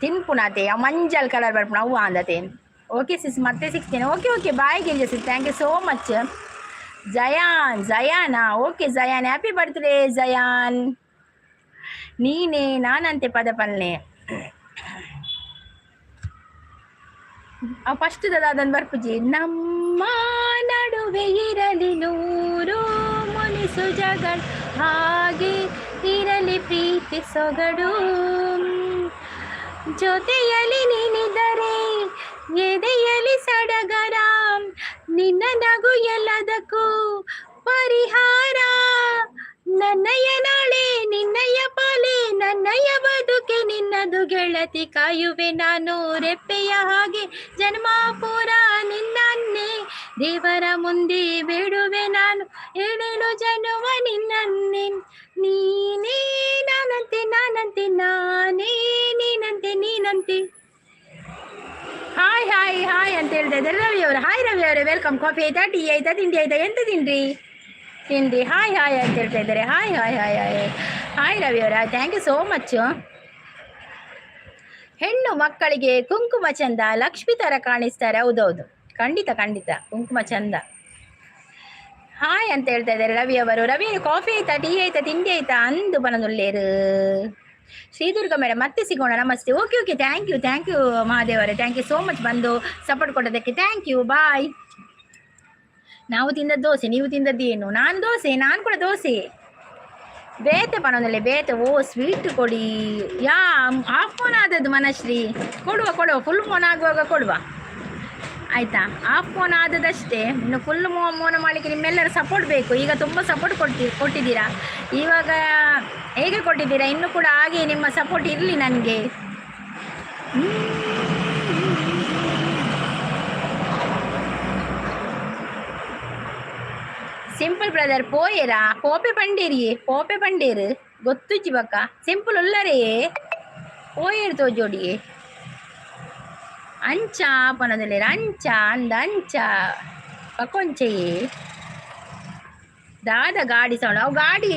A: ತಿನ್ಪುನತೆ ಅವು ಮಂಜಲ್ ಕಲರ್ ಬರ್ಪುಣ ಅವು ಅಂದತೆ. ಓಕೆ ಸಿಸ್ ಮತ್ತೆ ಸಿಗ್ತೇನೆ. Okay bye Girija sis, thank you so much. ಜಯಾನಾ okay Jayan happy birthday Jayan. ನೀನೇ ನಾನಂತೆ ಪದ ಪಲ್ಲೆ ಫಸ್ಟ್ ಅದನ್ನು ಬರ್ಪುಜಿ. ನಮ್ಮ ನಡುವೆ ಇರಲಿ ನೂರು ಮುನಿಸು ಜಗಳು, ಹಾಗೆ ಇರಲಿ ಪ್ರೀತಿ ಸೊಗಡು, ಜೊತೆಯಲ್ಲಿ ನೀನಿದರೆ ಎದೆಯಲ್ಲಿ ಸಡಗರ, ನಿನ್ನ ನಗು ಎಲ್ಲದಕ್ಕೂ ಪರಿಹಾರ, ನನ್ನಯ ನಾಳೆ ನಿನ್ನಯ ಪಾಲೆ, ನನ್ನಯ ಬದುಕೆ ನಿನ್ನದು ಗೆಳತಿ, ಕಾಯುವೆ ನಾನು ರೆಪ್ಪೆಯ ಹಾಗೆ ಜನ್ಮಾಪುರ ನಿನ್ನನ್ನೇ, ದೇವರ ಮುಂದೆ ಬೇಡುವೆ ನಾನು ಏಳೇಳು ಜನುಮ ನಿನ್ನನ್ನೇ, ನೀನೇ ನಾನಂತೆ ನಾನೇ ನೀನಂತೆ. ಹಾಯ್ ಅಂತ ಹೇಳ್ತಾ ಇದ್ದಾರೆ ರವಿ ಅವರು. ಹಾಯ್ ರವಿ ಅವರೇ, ವೆಲ್ಕಮ್. ಕಾಫಿ ಆಯ್ತಾ, ಟೀ ಆಯ್ತಾ, ತಿಂಡಿ ಆಯ್ತಾ, ಎಂತ ತಿಂದ್ರಿ? ಹಾಯ್ ಅಂತ ಹೇಳ್ತಾ ಇದ್ದಾರೆ. ಹಾಯ್ ರವಿ ಅವರ, ಥ್ಯಾಂಕ್ ಯು ಸೋ ಮಚ್. ಹೆಣ್ಣು ಮಕ್ಕಳಿಗೆ ಕುಂಕುಮ ಚಂದ, ಲಕ್ಷ್ಮಿ ತರ ಕಾಣಿಸ್ತಾರೆ. ಹೌದೌದು, ಖಂಡಿತ ಕುಂಕುಮ ಚಂದ. ಹಾಯ್ ಅಂತ ಹೇಳ್ತಾ ಇದ್ದಾರೆ ರವಿ ಅವರು. ರವಿ ಕಾಫಿ ಆಯ್ತಾ, ಟೀ ಆಯ್ತಾ, ತಿಂಡಿ ಆಯ್ತಾ ಅಂದು ಬನದುಲ್ಲೇರು. ಶ್ರೀದುರ್ಗ ಮೇಡಮ್ ಮತ್ತೆ ಸಿಗೋಣ, ನಮಸ್ತೆ. ಓಕೆ ಥ್ಯಾಂಕ್ ಯು ಮಹಾದೇವರೇ, ಥ್ಯಾಂಕ್ ಯು ಸೋ ಮಚ್ ಬಂದು ಸಪೋರ್ಟ್ ಕೊಡೋದಕ್ಕೆ. Thank you, bye. ನಾವು ತಿಂದದ್ದು ದೋಸೆ, ನೀವು ತಿಂದದ್ದೇನು? ನಾನು ಕೂಡ ದೋಸೆ. ಬೇತೆ ಪನೊಂದಲ್ಲೇ ಬೇತೆ. ಸ್ವೀಟ್ ಕೊಡಿ. ಹಾಫ್ ಫೋನ್ ಆದದ್ದು ಮನಶ್ರೀ. ಕೊಡುವ ಫುಲ್ ಫೋನ್ ಆಗುವಾಗ ಕೊಡುವ ಆಯಿತಾ. ಹಾಫ್ ಫೋನ್ ಆದದಷ್ಟೇ, ಇನ್ನು ಫುಲ್ ಮೋನ ಮಾಡಲಿಕ್ಕೆ ನಿಮ್ಮೆಲ್ಲರ ಸಪೋರ್ಟ್ ಬೇಕು. ಈಗ ತುಂಬ ಸಪೋರ್ಟ್ ಕೊಟ್ಟಿದ್ದೀರಾ. ಇವಾಗ ಹೇಗೆ ಕೊಟ್ಟಿದ್ದೀರಾ, ಇನ್ನೂ ಕೂಡ ಹಾಗೆ ನಿಮ್ಮ ಸಪೋರ್ಟ್ ಇರಲಿ ನನಗೆ. ಸಿಂಪಲ್ ಬ್ರದರ್ ಪೋಯೇರಾ ಪೋಪೆ ಪಂಡೇರು ಗೊತ್ತುಚ್ಚಿ ಬಕ್ಕ ಸಿಂಪಲ್ ಉಲ್ಲರೇ ಪೋಯೇರು ತೋಜೋಡಿಯೇ ಅಂಚ ಪನದಲ್ಲೇರ ಅಂಚ ಪಕೊಂಚೆಯೇ ದಾದ ಗಾಡಿ ಸೌಂಡ್ ಅವು ಗಾಡಿ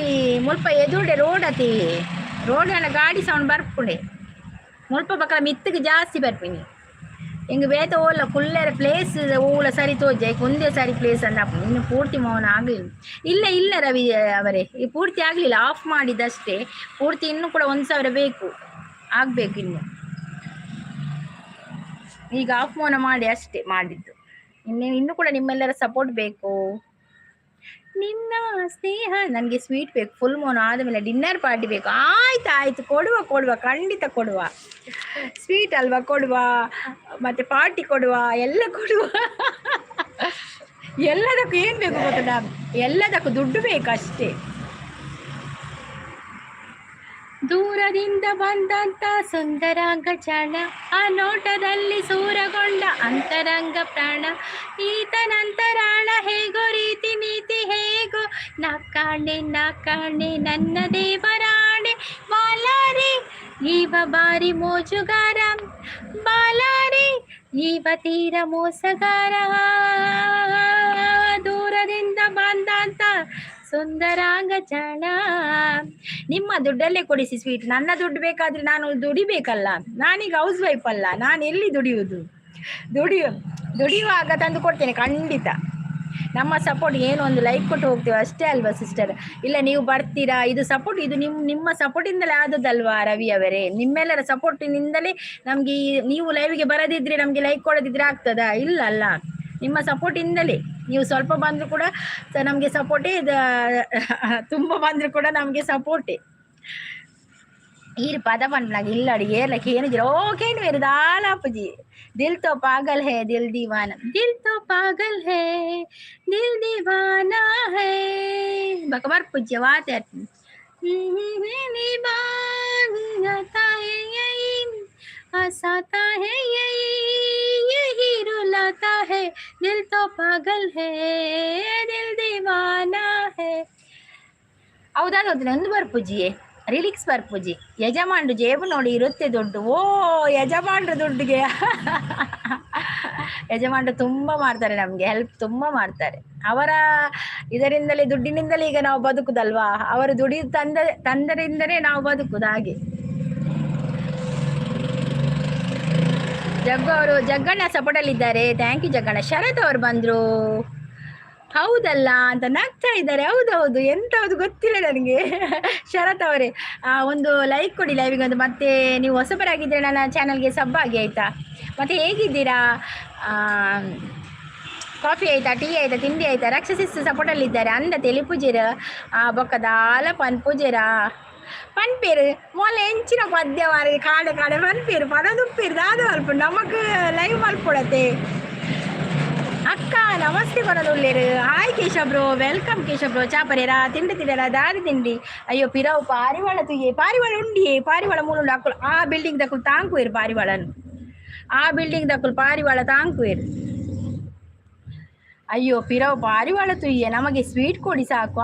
A: ಮುಲ್ಪ ಎದುರುಡೆ ರೋಡನ ಗಾಡಿ ಸೌಂಡ್ ಬರ್ಪುಂಡೆ ಮುಲ್ಪ ಪಕ್ಕದ ಮಿತ್ತಿಗೆ ಜಾಸ್ತಿ ಬರ್ಪಿನಿ ಹಿಂಗೆ ಬೇತ ಓಲ್ಲ ಕುಲ್ಲೆರ ಪ್ಲೇಸ್ ಓಲ ಸರಿ ತೋಜ ಒಂದೇ ಸಾರಿ ಪ್ಲೇಸ್ ಅಂದ ಇನ್ನು ಪೂರ್ತಿ ಮೌನ ಆಗಲಿಲ್ಲ. ಇಲ್ಲ ಇಲ್ಲ ರವಿ ಅವರೇ, ಈ ಪೂರ್ತಿ ಆಗಲಿಲ್ಲ, ಆಫ್ ಮಾಡಿದ್ದಷ್ಟೇ. ಪೂರ್ತಿ ಇನ್ನೂ ಕೂಡ 1,000 ಬೇಕು, ಆಗಬೇಕು ಇನ್ನು. ಈಗ ಆಫ್ ಮೌನ ಮಾಡಿ ಅಷ್ಟೇ ಮಾಡಿದ್ದು. ಇನ್ನೂ ಕೂಡ ನಿಮ್ಮೆಲ್ಲರ ಸಪೋರ್ಟ್ ಬೇಕು. ನಿನ್ನ ಸ್ನೇಹ, ನನಗೆ ಸ್ವೀಟ್ ಬೇಕು. ಫುಲ್ ಮೌನ ಆದಮೇಲೆ ಡಿನ್ನರ್ ಪಾರ್ಟಿ ಬೇಕು. ಆಯ್ತು ಕೊಡುವ ಖಂಡಿತ ಕೊಡುವ. ಸ್ವೀಟ್ ಅಲ್ವಾ, ಕೊಡುವ, ಮತ್ತೆ ಪಾರ್ಟಿ ಕೊಡುವ, ಎಲ್ಲ ಕೊಡುವ. ಎಲ್ಲದಕ್ಕೂ ಏನು ಬೇಕು ಗೊತ್ತಾ, ಎಲ್ಲದಕ್ಕೂ ದುಡ್ಡು ಬೇಕಷ್ಟೇ. ದೂರದಿಂದ ಬಂದಂತ ಸುಂದರಾಂಗ ಚಾಣ, ಆ ನೋಟದಲ್ಲಿ ಸೂರಗೊಂಡ ಅಂತರಂಗ ಪ್ರಾಣ, ಈತನಂತರಾಣ ಹೇಗೋ ರೀತಿ ನೀತಿ ಹೇಗೋ, ನಾ ಕಾಣೆ ನನ್ನ ದೇವರಾಣೆ, ಬಾಲಾರಿ ಈವ ಬಾರಿ ಮೋಜುಗಾರ, ಬಾಲಾರಿ ಈವ ತೀರ ಮೋಸಗಾರ, ದೂರದಿಂದ ಬಂದಂತ ಸುಂದರಾಂಗ ಚಾಣ. ನಿಮ್ಮ ದುಡ್ಡಲ್ಲೇ ಕೊಡಿಸಿ ಸ್ವೀಟ್. ನನ್ನ ದುಡ್ಡು ಬೇಕಾದ್ರೆ ನಾನು ದುಡಿಬೇಕಲ್ಲ, ನಾನೀಗ ಹೌಸ್ ವೈಫ್ ಅಲ್ಲ, ನಾನು ಎಲ್ಲಿ ದುಡಿಯುವುದು? ದುಡಿಯುವಾಗ ತಂದು ಕೊಡ್ತೇನೆ ಖಂಡಿತ. ನಮ್ಮ ಸಪೋರ್ಟ್ ಏನು, ಒಂದು ಲೈಕ್ ಕೊಟ್ಟು ಹೋಗ್ತೇವೆ ಅಷ್ಟೇ ಅಲ್ವಾ ಸಿಸ್ಟರ್? ಇಲ್ಲ ನೀವು ಬರ್ತೀರಾ, ಇದು ಸಪೋರ್ಟ್, ಇದು ನಿಮ್ಮ ಸಪೋರ್ಟಿಂದಲೇ ಆದದ್ದಲ್ವಾ ರವಿ ಅವರೇ? ನಿಮ್ಮೆಲ್ಲರ ಸಪೋರ್ಟಿನಿಂದಲೇ ನಮಗೆ. ನೀವು ಲೈವ್ಗೆ ಬರದಿದ್ರೆ, ನಮಗೆ ಲೈಕ್ ಕೊಡದಿದ್ರೆ ಆಗ್ತದಾ? ಇಲ್ಲ ಅಲ್ಲ, ನಿಮ್ಮ ಸಪೋರ್ಟಿಂದಲೇ. ನೀವು ಸ್ವಲ್ಪ ಬಂದರೂ ಕೂಡ ನಮಗೆ ಸಪೋರ್ಟೇ, ತುಂಬ ಬಂದರೂ ಕೂಡ ನಮಗೆ ಸಪೋರ್ಟೇ. ಈರು ಪದ ಪಂಡ್ಲಾಗ ಇಲ್ಲಡಿ ಏರ್ಲಕ್ಕೆ ಏನಿದ್ದೀರ? ಓಕೆ ಬೇರೆ ದಾಳಾಪಜಿ. ದಿಲ್ ತೋ ಪಾಗಲ್ ಹೇ ದಿಲ್ ದೀವಾನ, ದಿಲ್ ತೋ ಪಾಗಲ್ ಹೇ ದಿಲ್ ದೀವಾನಾ ಹೇ. ಬಕ ಬರ್ಪುಜ್ಯ ವಾತ हंसाता है यही रुलाता है, दिल तो पागल है दिल दीवाना है. ಹೌದಾದ್ರೆ ಒಂದು ಬರ್ಪುಜಿಯೇ ರಿಲಿಕ್ಸ್ ಬರ್ಪುಜಿ. ಯಜಮಾನ್ರು ಜೇಬು ನೋಡಿ ಇರುತ್ತೆ ದುಡ್ಡು. ಓ ಯಜಮಾನ್ರು ದುಡ್ಡಿಗೆ ಯಜಮಾನ್ರು ತುಂಬ ಮಾಡ್ತಾರೆ, ನಮಗೆ ಹೆಲ್ಪ್ ತುಂಬ ಮಾಡ್ತಾರೆ. ಅವರ ಇದರಿಂದಲೇ, ದುಡ್ಡಿನಿಂದಲೇ ಈಗ ನಾವು ಬದುಕುದಲ್ವಾ? ಅವರು ದುಡಿ ತಂದರಿಂದಲೇ ನಾವು ಬದುಕುದು. ಹಾಗೆ ಜಗ್ಗು ಅವರು, ಜಗ್ಗಣ್ಣ ಸಪೋರ್ಟಲ್ಲಿದ್ದಾರೆ. Thank you Jagganna. ಶರತ್ ಅವರು ಬಂದರು, ಹೌದಲ್ಲ ಅಂತ ನಗ್ತಾ ಇದ್ದಾರೆ. ಹೌದೌದು, ಎಂಥದ್ದು ಗೊತ್ತಿಲ್ಲ ನನಗೆ. ಶರತ್ ಅವರೇ, ಒಂದು ಲೈಕ್ ಕೊಡಿ ಲೈವಿಗೆ ಒಂದು. ಮತ್ತೆ ನೀವು ಹೊಸಬರಾಗಿದ್ದರೆ ನನ್ನ ಚಾನಲ್ಗೆ ಸಬ್ ಆಗಿ ಆಯಿತಾ? ಮತ್ತು ಹೇಗಿದ್ದೀರಾ? ಕಾಫಿ ಆಯಿತಾ, ಟೀ ಆಯಿತಾ, ತಿಂಡಿ ಆಯಿತಾ? ರಕ್ಷಸಿಸ್ ಸಪೋರ್ಟಲ್ಲಿದ್ದಾರೆ. ಅಂದ ತೆಲಿ ಪೂಜೆರ ಬೊಕ್ಕದಾಲ ಪನ್ ಪೂಜೆರ ಪನ್ಪೇರು ಮೊಲ ಎಂಚಿನ ಪದ್ಯ ಮಾರಿ ಕಾಡೆ ಪನ್ಪೇರು ಪದದುಪ್ಪೇರು ದಾದ ಮಲ್ಪ ನಮಕ್ ಲೈವ್ ಮಲ್ಪೊಡತೆ. ಅಕ್ಕ ನಮಸ್ತೆ ಬರೋದುಳ್ಳೇರು. Hi Keshav bro, welcome Keshav bro. ಚಾಪರೇರಾ ತಿಂಡಿರ ದಾರಿ ತಿಂಡಿ. ಅಯ್ಯೋ ಪಿರವು ಪಾರಿವಾಳ ತುಯ್ಯೆ, ಪಾರಿವಾಳ ಉಂಡಿಯೇ, ಪಾರಿವಾಳ ಮೂಲ ಹಾಕಲು ಆ ಬಿಲ್ಡಿಂಗ್ ದಕ್ಕಲು ತಾಂಕುವೇರು, ಪಾರಿವಾಳನು ಆ ಬಿಲ್ಡಿಂಗ್ ದಕ್ಕಲು ಪಾರಿವಾಳ ತಾಂಕುವೇರು. ಅಯ್ಯೋ ಪಿರವು ಪಾರಿವಾಳ ತುಯ್ಯೆ, ನಮಗೆ ಸ್ವೀಟ್ ಕೊಡಿ ಸಾಕು.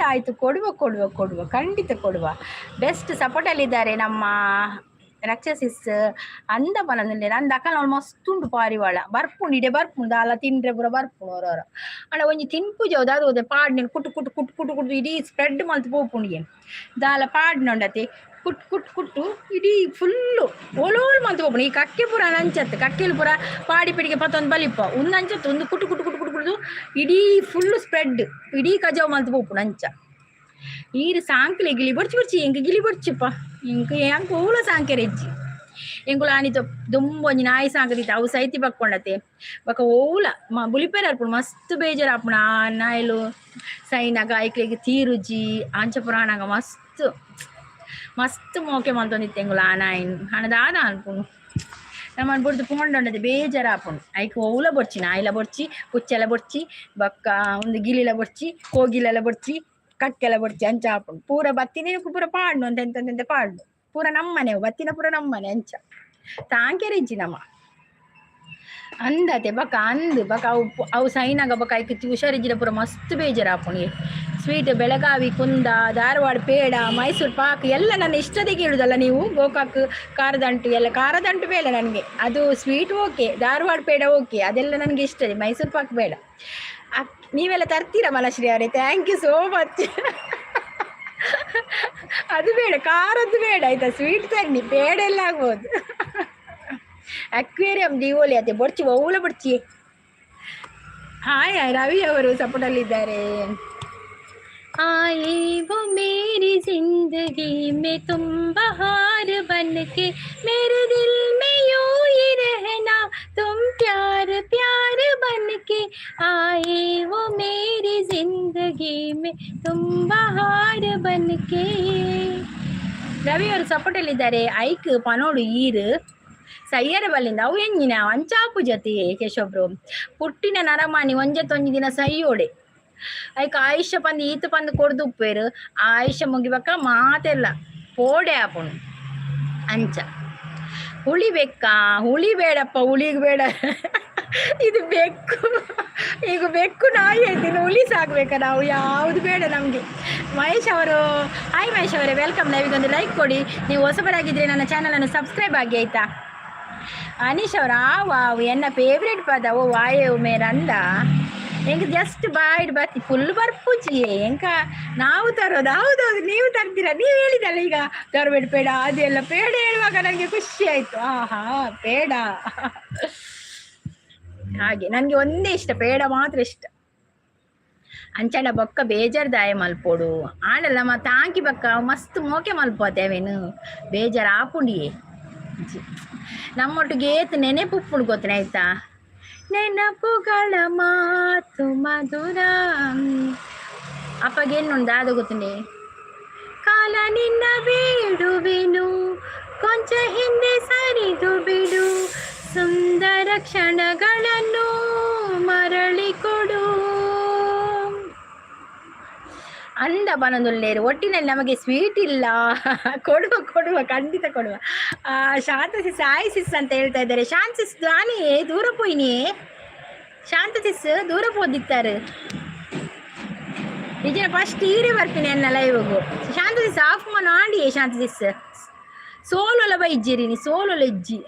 A: ಆಯ್ತು ಕೊಡುವ ಖಂಡಿತ ಕೊಡುವ. ಬೆಸ್ಟ್ ಸಪೋರ್ಟಲ್ಲಿದ್ದಾರೆ ನಮ್ಮ ರಕ್ಷಸಿಸ್. ಅಂದ ಪನದಲ್ಲಿ ನಂದು ಅಕ್ಕ ನಾವು ಮಸ್ತ್ ಉಂಟು ಪಾರಿವಾಳ. ಬರ್ಪುಂಡಿಡೆ ಬರ್ಪುಂಡು ದಾಲ ತಿಂಡ್ರೆ ಪೂರ ಬರ್ಪುಂಡು ಅವರವರ ಅಣ್ಣ ಒಂಜಿ ತಿನ್ಪುಜ ಅದು ಹೋದೆ ಪಾಡ್ನ ಕುಟ್ಟು ಇಡೀ ಸ್ಪ್ರೆಡ್ ಮಲ್ತು ಪೋಪುಂಡಿಗೆ ದಾಲ ಪಾಡ್ನೊಂಡತೆ ಕುಟ್ಟು ಇಡೀ ಫುಲ್ಲು ಓಲೋಲ್ ಮಲ್ತು ಪೋಪುಂಡು. ಈ ಕಕ್ಕೆ ಪೂರ ನಂಚತ್ತು, ಕಕ್ಕೆಲು ಪೂರ ಪಾಡಿ ಪಿಡಿಗೆ ಪತ್ತೊಂದು ಬಲಿಪ್ಪ ಒಂದು ಅಂಚತ್ತು, ಒಂದು ಕುಟ್ಟು ಇಡೀ ಫುಲ್ಲು ಸ್ಪ್ರೆಡ್ ಇಡೀ ಕಜಾವ್ ಮಲ್ತು ಪೋಪುಂಡು ಅಂಚ. ಈರು ಸಾಂಕ್ಲೆ ಗಿಲಿ ಬರ್ಚಿ ಎಂಕ ಗಿಲಿ ಬರ್ಚಿಪ್ಪ ಎಂಕ ಓಲ ಸಾಂಕೆರೆಜ್ಜಿ ಎಂಕುಲು ಆನಿತು ದುಂಬೊಂಜಿ ನಾಯಿ ಸಾಂಕದಿತ್ತು ಅವು ಸೈತಿ ಬಕ್ಕೊಂಡತೆ ಬಕ ಓಲ ಬುಲಿಪೇರ ಅರ್ಪುಡು ಮಸ್ತ್ ಬೇಜಾರು ಆಪುಣ. ಆ ನಾಯಿಲು ಸೈನಾಗ ಐಕ್ಲೆಗೆ ತೀರುಜಿ ಆಂಚ ಪುರಾಣಾಗ ಮಸ್ತ್ ಮೋಕೆ ಮಲ್ತೊಂದಿತ್ತು ಎಂಗುಲು ಆ ನಾಯಿನು ಹಣದಾದ ಅನ್ಪುಣು. ನಮ್ಮನ್ನು ಬಿಡ್ದು ಪೋಂಡೊಂಡದೆ ಬೇಜಾರು ಆಪುಂಡು. ಐಕ್ ಓಲ ಬೊಡ್ಚಿ ನಾಯಿಲ ಬೊಡ್ಚಿ, ಕುಚ್ಚೆಲ್ಲ ಬೊಡ್ಚಿ, ಬಕ್ಕ ಒಂದು ಗಿಲಿಲ ಬೊಡ್ಚಿ, ಕೋಗಿಲೆಲ್ಲ ಬೊಡ್ಚಿ, ಕಕ್ಕೆಲ್ಲ ಬೊಡ್ಚಿ ಅಂಚ ಆಪುಂಡು. ಪೂರ ಬತ್ತಿನ ಪೂರ ಪಾಡ್ನು ಅಂತ ಎಂತ ಪಾಡ್ನು ಪೂರ ನಮ್ಮನೆ ಬತ್ತಿನ ಪೂರ ನಮ್ಮನೆ ಅಂಚ ತಾಂಕೆರೆಜ್ಜಿ ನಮ್ಮ ಅಂದತೆ ಬಕ ಅಂದು ಬಕ ಅವು ಸೈನಾಗ ಬಕ ಐಕ್ ಹುಷಾರಿಜ್ಜಿನ ಪೂರ ಮಸ್ತ್ ಬೇಜಾರು ಆಪುಣಿ. ಸ್ವೀಟ್ ಬೆಳಗಾವಿ, ಕುಂದ, ಧಾರವಾಡ ಪೇಡ, ಮೈಸೂರು ಪಾಕ್ ಎಲ್ಲ ನನ್ನ ಇಷ್ಟದಿಗೆ ಇಡುದಲ್ಲ ನೀವು. ಗೋಕಾಕ್ ಖಾರದಂಟು ಎಲ್ಲ ಖಾರದಂಟು ಬೇಡ ನನಗೆ, ಅದು sweet okay, Dharwad peda okay, ಅದೆಲ್ಲ ನನಗೆ ಇಷ್ಟದೆ. ಮೈಸೂರು ಪಾಕ್ ಬೇಡ. ನೀವೆಲ್ಲ ತರ್ತೀರಾ ಮಲಶ್ರೀ ಅವರೇ? Thank you so much. ಅದು ಬೇಡ, ಖಾರದ್ದು ಬೇಡ ಆಯ್ತಾ, ಸ್ವೀಟ್ ತನ್ನಿ, ಪೇಡ ಎಲ್ಲ ಆಗ್ಬೋದು. ಅಕ್ವೇರಿಯಂ ದಿವೋಲಿ ಅದೇ ಬರ್ಚಿ ಒವ್ಲ ಬರ್ಚಿ. ಹಾಯ್ ರವಿ ಅವರು ಸಪೋರ್ಟಲ್ಲಿದ್ದಾರೆ. आए वो मेरी जिंदगी में तुम बहार बन के, मेरे दिल में यूं ही रहना तुम प्यार प्यार बन के, आए वो मेरी जिंदगी में तुम बहार बन के. ರವಿ ಅವರು ಸಪೋರ್ಟಲ್ಲಿದ್ದಾರೆ. ಐಕ್ ಪನೋಡು ಈರು ಸಯ್ಯರ ಬಲ್ಲಿಂದ ಅವು ಎಂಜಿನ ಅಂಚಾಪು ಜೊತೆ ಕೇಶೊಬ್ರು ಪುಟ್ಟಿನ ನರಮಾನಿ ಒಂಜತ್ತೊಂಜಿ ದಿನ ಸೈಯೋಡೆ ಐಕ ಆಯುಷ್ಯ ಪಂದು ಈತ ಪಂದು ಕೊಡ್ದು ಉಪ್ಪೇರು ಆಯುಷ್ಯ ಮುಗಿಬೇಕ ಮಾತೆಲ್ಲ ಪೋಡೆ ಆಪುಣು ಅಂಚ. ಹುಳಿ ಬೇಕಾ? ಹುಳಿ ಬೇಡಪ್ಪ, ಹುಳಿಗೆ ಬೇಡ. ಇದು ಬೆಕ್ಕು, ಈಗ ಬೆಕ್ಕು ನಾಯಿ ಐತಿನ್ನು ಹುಳಿ ಸಾಕ್ಬೇಕಾ ನಾವು? ಯಾವುದು ಬೇಡ ನಮಗೆ. ಮಹೇಶ್ ಅವರು, ಹಾಯ್ ಮಹೇಶ್ ಅವರೇ, ವೆಲ್ಕಮ್. ನಾವೀಗೊಂದು ಲೈಕ್ ಕೊಡಿ. ನೀವು ಹೊಸಬರಾಗಿದ್ದರೆ ನನ್ನ ಚಾನಲನ್ನು ಸಬ್ಸ್ಕ್ರೈಬ್ ಆಗಿ ಆಯಿತಾ. ಅನೀಶ್ ಅವರು, ವಾವ್ ಎನ್ನ ಫೇವ್ರೇಟ್ ಪದ ಓ ವಾಯು ಮೇರಂದ ಹೆಂಗೆ ಜಸ್ಟ್ ಬಾಯ್ಡ್ ಬತ್ತಿ ಫುಲ್ ಬರ್ಪುಜಿಯೇ ಹೆಂಗ ನಾವು ತರೋದು. ಹೌದೌದು, ನೀವು ತರ್ತೀರಾ. ನೀವು ಹೇಳಿದಲ್ಲ ಈಗ ತರಬೇಡ ಪೇಡ ಅದೆಲ್ಲ. ಪೇಡ ಹೇಳುವಾಗ ನನಗೆ ಖುಷಿ ಆಯಿತು. ಆಹಾ ಪೇಡ ಹಾಗೆ ನನಗೆ ಒಂದೇ ಇಷ್ಟ, ಪೇಡ ಮಾತ್ರ ಇಷ್ಟ. ಅಂಚಡ ಬೊಕ್ಕ ಬೇಜಾರ್ದಾಯ ಮಲ್ಪೋಡು ಆಡಲ್ಲ ಮತ್ತೆ ಆಂಕಿ ಬಕ್ಕ ಮಸ್ತ್ ಮೋಕೆ ಮಲ್ಪೋತೇವೇನು ಬೇಜಾರು ಆಪುಂಡಿಯೇ. ನಮ್ಮೊಟ್ಟಿಗೆ ಏತು ನೆನೆಪುಪ್ಪುಡು ಗೊತ್ತನೆ ಆಯ್ತಾ. ನೆನಪುಗಳ ಮಾತು ಮಧುರ ಅಪ್ಪಗೇನುಂಡು ಅದು ಗೊತ್ತನೆ. ಕಾಲ ನಿನ್ನ ಬೇಡುವೆನು ಕೊಂಚ ಹಿಂದೆ ಸರಿದು ಬಿಡು, ಸುಂದರ ಕ್ಷಣಗಳನ್ನು ಮರಳಿ ಕೊಡು. ಅಂದ ಬನದುಲ್ಲೇರು ಒಟ್ಟಿನಲ್ಲಿ ನಮಗೆ ಸ್ವೀಟ್ ಇಲ್ಲ. ಕೊಡುವ ಕೊಡುವ ಖಂಡಿತ ಕೊಡುವ. ಶಾಂತ ಸಿಸ್ ಆಯ್ ಸಿಸ್ ಅಂತ ಹೇಳ್ತಾ ಇದ್ದಾರೆ. ಶಾಂತ ಸಿಸ್ ನಾನೇ ದೂರ ಪೋಯ್ನಿ. ಶಾಂತ ಸಿಸ್ ದೂರ ಪೋದಿತ್ತಾರೆ ನಿಜ. ಫಸ್ಟ್ ಈರೇ ಬರ್ತೀನಿ ಎನ್ನ ಲೈವ್ಗೂ. ಶಾಂತ ಸಿಸ್ ಆಫ್ ಮಾಡಿ. ಶಾಂತ ಸಿಸ್ ಸೋಲೊಲ ಬೈಜ್ಜಿರಿ ನೀ ಸೋಲೊಲ ಇಜ್ಜಿ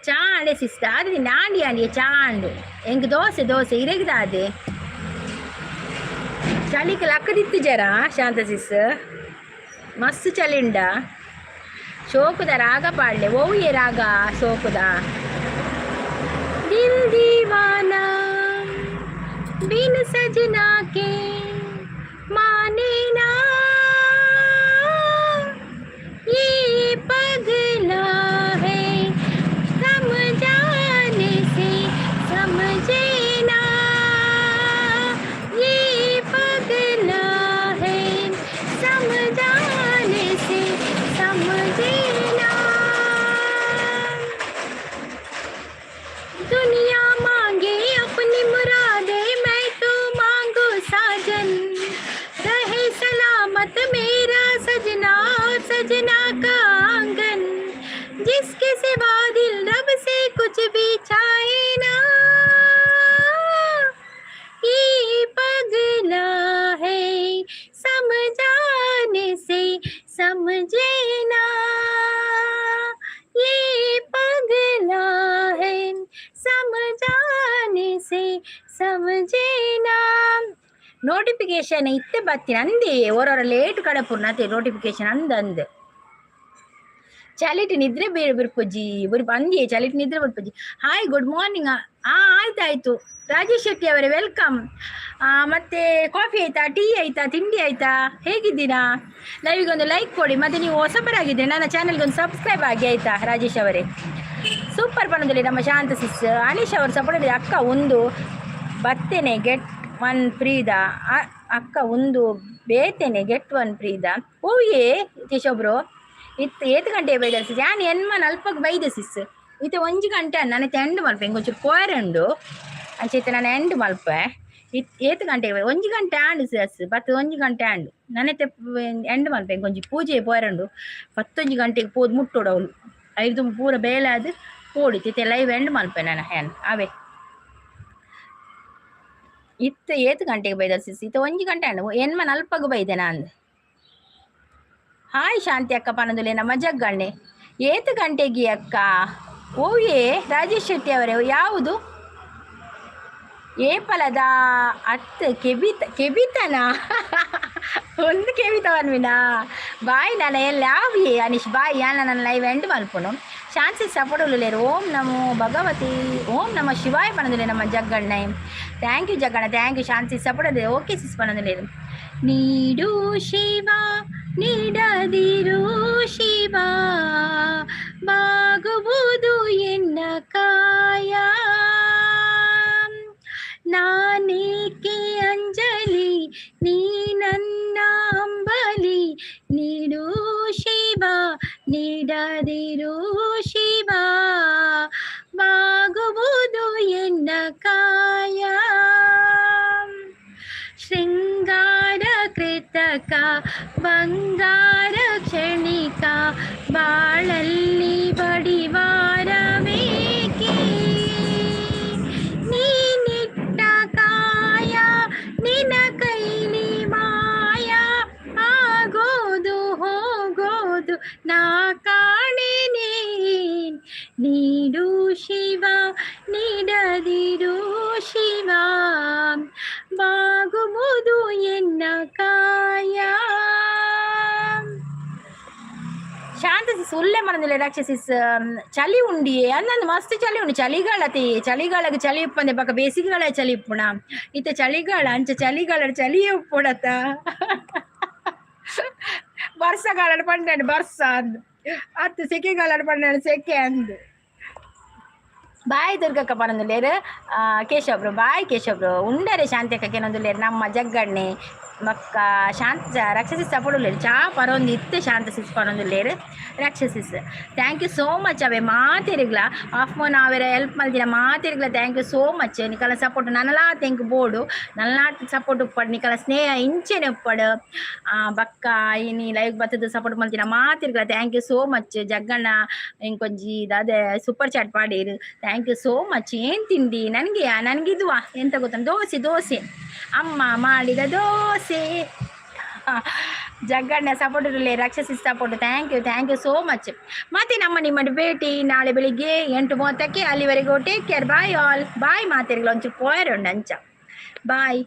A: ಚಾಂಡೆ ಸಿಸ್ತ ಅದು ನಾಂಡಿ ಆಂಡಿಯ ಚಾಂಡು ಹೆಂಗೆ ದೋಸೆ ದೋಸೆ ಇರಗಿದಾದೆ ಚಳಿಗೆ ಲಕ್ಕದಿತ್ತು ಜರ. ಶಾಂತ ಸಿಸ್ ಮಸ್ತ್ ಚಳಿಂಡ. ಶೋಕುದ ರಾಗ ಪಾಡ್ಲೆ ಓವಿಯೇ ರಾಗ ಶೋಕುದ. ದಿಲ್ ದೀವಾನಾ ಬಿನ್ ಸजना के माने ना ये पगला है समझाने से समझे ना, ये पगला है समझाने से समझे ना. दुनिया मांगे अपनी मुरादे मैं तो मांगू साजन, रहे सलामत मेरा सजना सजना का आंगन, जिसके सिवा दिल रब से कुछ भी चाहे ना, ये पगला है समझाने से समझे ना, ये पगला है समझाने से समझे ना. ನೋಟಿಫಿಕೇಶನ್ ಇತ್ತೆ ಬತ್ತೀನಿ ಅಂದೆ ಓರವರ ಲೇಟ್ ಕಡಪುರ್ನತೆ ನೋಟಿಫಿಕೇಶನ್ ಅಂದಂದು ಚಲಿಟ್ ನಿದ್ರೆ ಬೇರೆ ಬಿರ್ಪಜ್ಜಿ ಬರಿ ಅಂದಿ ಚಲಿಟ್ ನಿದ್ರೆ ಬಿಡ್ಪಜ್ಜಿ. Hi good morning. ಆಯ್ತಾಯ್ತು ರಾಜೇಶ್ ಶೆಟ್ಟಿ ಅವರೇ ವೆಲ್ಕಮ್. ಮತ್ತೆ ಕಾಫಿ ಆಯ್ತಾ, ಟೀ ಆಯ್ತಾ, ತಿಂಡಿ ಆಯ್ತಾ, ಹೇಗಿದ್ದೀರಾ? ಲೈವಿಗೊಂದು ಲೈಕ್ ಕೊಡಿ. ಮತ್ತೆ ನೀವು ಹೊಸಬರಾಗಿದ್ದರೆ ನನ್ನ ಚಾನಲ್ಗೆ ಒಂದು ಸಬ್ಸ್ಕ್ರೈಬ್ ಆಗಿ ಆಯ್ತಾ ರಾಜೇಶ್ ಅವರೇ. ಸೂಪರ್ ಪಣದಲ್ಲಿ ನಮ್ಮ ಶಾಂತ ಸಿಸ್ ಅನೀಶ್ ಅವರು ಸಪೋರ್ಟ್ ಅಕ್ಕ ಒಂದು ಬತ್ತೇನೆ ಗೆಟ್ ಒನ್ ಫ್ರೀದ, ಅಕ್ಕ ಒಂದು ಬೇತೇನೆ ಗೆಟ್ ಒನ್ ಫ್ರೀದ. ಓಯೇ ಕೇಶೊಬ್ರು ಇತ್ತು ಏತು ಗಂಟೆ ಬೈದ ಸಿಸ್ ಯಾನ್ ಎನ್ಮನ್ ಅಲ್ಪಕ್ಕೆ ಬೈದ ಸಿಸ್ ಇತ್ತೆ ಒಂಜಿ ಗಂಟೆ ನನ್ನತ್ತೆ ಎಂಡು ಮಲ್ಪೆ ಇಂಕೊಂಚೂರು ಕೋರಂಡು ಅಂಚೈತೆ ನಾನು ಎಂಡು ಮಲ್ಪೆ ಏತು ಗಂಟೆಗೆ ಒಂಜಿ ಗಂಟೆ ಆಂಡು ಸಿಸ್ ಪತ್ತು ಒಂಜಿ ಗಂಟೆ ಆಂಡು ನನ್ನತ್ತೆ ಎಂಡು ಮಲ್ಪೆ ಇಂಕೊಂಚಿ ಪೂಜೆ ಪೋರಂಡು 11 ಗಂಟೆಗೆ ಪೋದು ಮುಟ್ಟೋಡು ಅವಳು ಐದು ಪೂರ ಬೇಲಾದು ಪೋಡಿತ್ತೆ ಲೈವ್ ಎಂಡು ಮಲ್ಪೆ ನಾನು ಹ್ಯಾನ್ ಅವೇ ಇತ್ತು ಏತು ಗಂಟೆಗೆ ಬೈದ ಸಿಸ್ ಇತ್ತು ಒಂಜಿ ಗಂಟೆ ಆಂಡು ಎನ್ಮನ್ ಅಲ್ಪಗೆ ಬೈದೆ ನಾನು. ಹಾಯ್ ಶಾಂತಿ ಅಕ್ಕ ಪನದುಲೆ ನಮ್ಮ ಜಗ್ಗಣ್ಣೆ ಏತು ಗಂಟೆಗೆ ಅಕ್ಕ. ಓಯೇ ರಾಜೇಶ್ ಶೆಟ್ಟಿ ಅವರೇ ಯಾವುದು ಏಪಲದ ಅತ್ತು ಕೆಬಿತನ ಒಂದು ಕೆಬಿತ ಬನ್ವಿನಾ ಬಾಯ್ ನಾನು ಎಲ್ಲ ಯಾವೇ ಅನೀಶ್ ಬಾಯ್ ಯಾನ ನನ್ನ ಲೈವ್ ಎಂಡ್ ಮಲ್ಪುನು ಶಾಂತಿ ಸಪೋರ್ಟ್ ಓಂ ನಮೋ ಭಗವತಿ ಓಂ ನಮ ಶಿವಾಯ ಪನದಲೆ ನಮ್ಮ Jagganna thank you Jagganna thank you Shanti support okay sis ಪನದಲೇರು ನೀಡು ಶಿವ ನೀಡದಿರು ಶಿವ ಬಾಗುವುದು ಎನ್ನ ಕಾಯ ನಾನೇಕೆ ಅಂಜಲಿ ನೀ ನನ್ನ ಅಂಬಲಿ ನೀಡು ಶಿವ ನೀಡದಿರು ಶಿವ ಬಾಗುವುದು ಎನ್ನ ಕಾಯ ಶೃಂಗಾರ ಕೃತಕ ಬಂಗಾರ ಕ್ಷಣಿಕ ಬಾಳಲ್ಲಿ ಬಡಿವಾರ ಬೇಕೇ ನೀನಿಟ್ಟ ಕಾಯ ನಿನ ಕೈಲಿ ಮಾಯ ಆಗೋದು ಹೋಗೋದು ನಾ ಕಾಣೆನೆ ನೀಡು ಶಿವ ನೀಡದಿರು ಶಿವ ಬಾಗುವುದು ಎನ್ನ ಕಾಯ ಶಾಂತ ಸಿಸ್ ಒಳ್ಳೆ ಮನದಿಲ್ಲ ರಾಕ್ಷಸಿಸ್ ಚಳಿ ಉಂಡಿಯೇ ಅಂದಂದು ಮಸ್ತ್ ಚಳಿ ಉಂಡು ಚಳಿಗಾಲತಿ ಚಳಿಗಾಲಕ್ಕೆ ಚಳಿ ಉಪ್ಪಂದೆ ಪಕ್ಕ ಬೇಸಿಗೆಗಾಲ ಚಳಿ ಉಪ್ಪುಣ ಇತ್ತ ಚಳಿಗಾಲ ಅಂಚ ಚಳಿಗಾಲ ಚಳಿ ಉಪ್ಪುಡತ್ತ ವರ್ಷಗಾಲ ಪಂಡ ಬರ್ಸ ಅಂದು ಅತ್ತು ಸೆಕೆಗಾಲ ಪಂಡ ಸೆಕೆ ಅಂದು ಬಾಯ್ ದುರ್ಗಕ್ಕ ಪನೊಂದುಲ್ಲೇರು ಕೇಶವ್ರು ಬಾಯ್ ಕೇಶವ್ರು ಉಂಡರೆ ಶಾಂತಿ ಅಕ್ಕಕ್ಕೆ ಏನೊಂದುಲ್ಲೇರು ನಮ್ಮ ಜಗ್ಗಣ್ಣೆ ಮಕ್ಕ ಶಾಂತ ರಕ್ಷಸಿಸ್ ಸಪೋರ್ಟ್ ಚಾ ಪರೊಂದು ಇತ್ತೆ ಶಾಂತ ಸಿಸ್ ಪರೊಂದುಲ್ಲೇರು Raksha sis thank you so much ಅವೇ ಮಾತಿರಿಗ್ಲ ಆಫ್ ಮೋನ್ ಅವೇರ ಹೆಲ್ಪ್ ಮಲ್ದಿನ ಮಾತಿರಿಗ್ಲ ಥ್ಯಾಂಕ್ ಯು ಸೋ ಮಚ್ ನಿಕಲ ಸಪೋರ್ಟ್ ನನ್ನಲಾ ತೆಂಕ್ ಬೋಡು ನನ್ನಲಾ ಸಪೋರ್ಟ್ ಉಪ್ಪಡು ನಿಕಲ ಸ್ನೇಹ ಇಂಚೆನೆ ಉಪ್ಪಡು ಬಕ್ಕ ಇನಿ ಲೈವ್ ಬತ್ತದ ಸಪೋರ್ಟ್ ಮಲ್ತಿನ ಮಾತಿರಿಗ್ಲ thank you so much Jagganna ಇಂಕೊಂಜಿ ಅದೇ ಸೂಪರ್ ಚಾಟ್ ಪಾಡೀರು ಥ್ಯಾಂಕ್ ಯು ಸೋ ಮಚ್ ಏನು ತಿಂಡಿ ನನಗಿದುವಾ ಎಂತ ಗೊತ್ತ ದೋಸೆ ಅಮ್ಮ ಮಾಡಿದ ದೋಸೆ ಜಗ್ಗಣ್ಣ ಸಪೋರ್ಟ್ ಇರಲಿ Raksha sis support thank you so much ಮತ್ತೆ ನಿಮ್ಮ ಭೇಟಿ ನಾಳೆ ಬೆಳಿಗ್ಗೆ 8:30 ಅಲ್ಲಿವರೆಗೂ take care bye all bye ಮಾತಿರ್ಗಳು ಒಂಚೂರು ಪೋಯರ್ ಉಂಡು ಅಂಚ ಬಾಯ್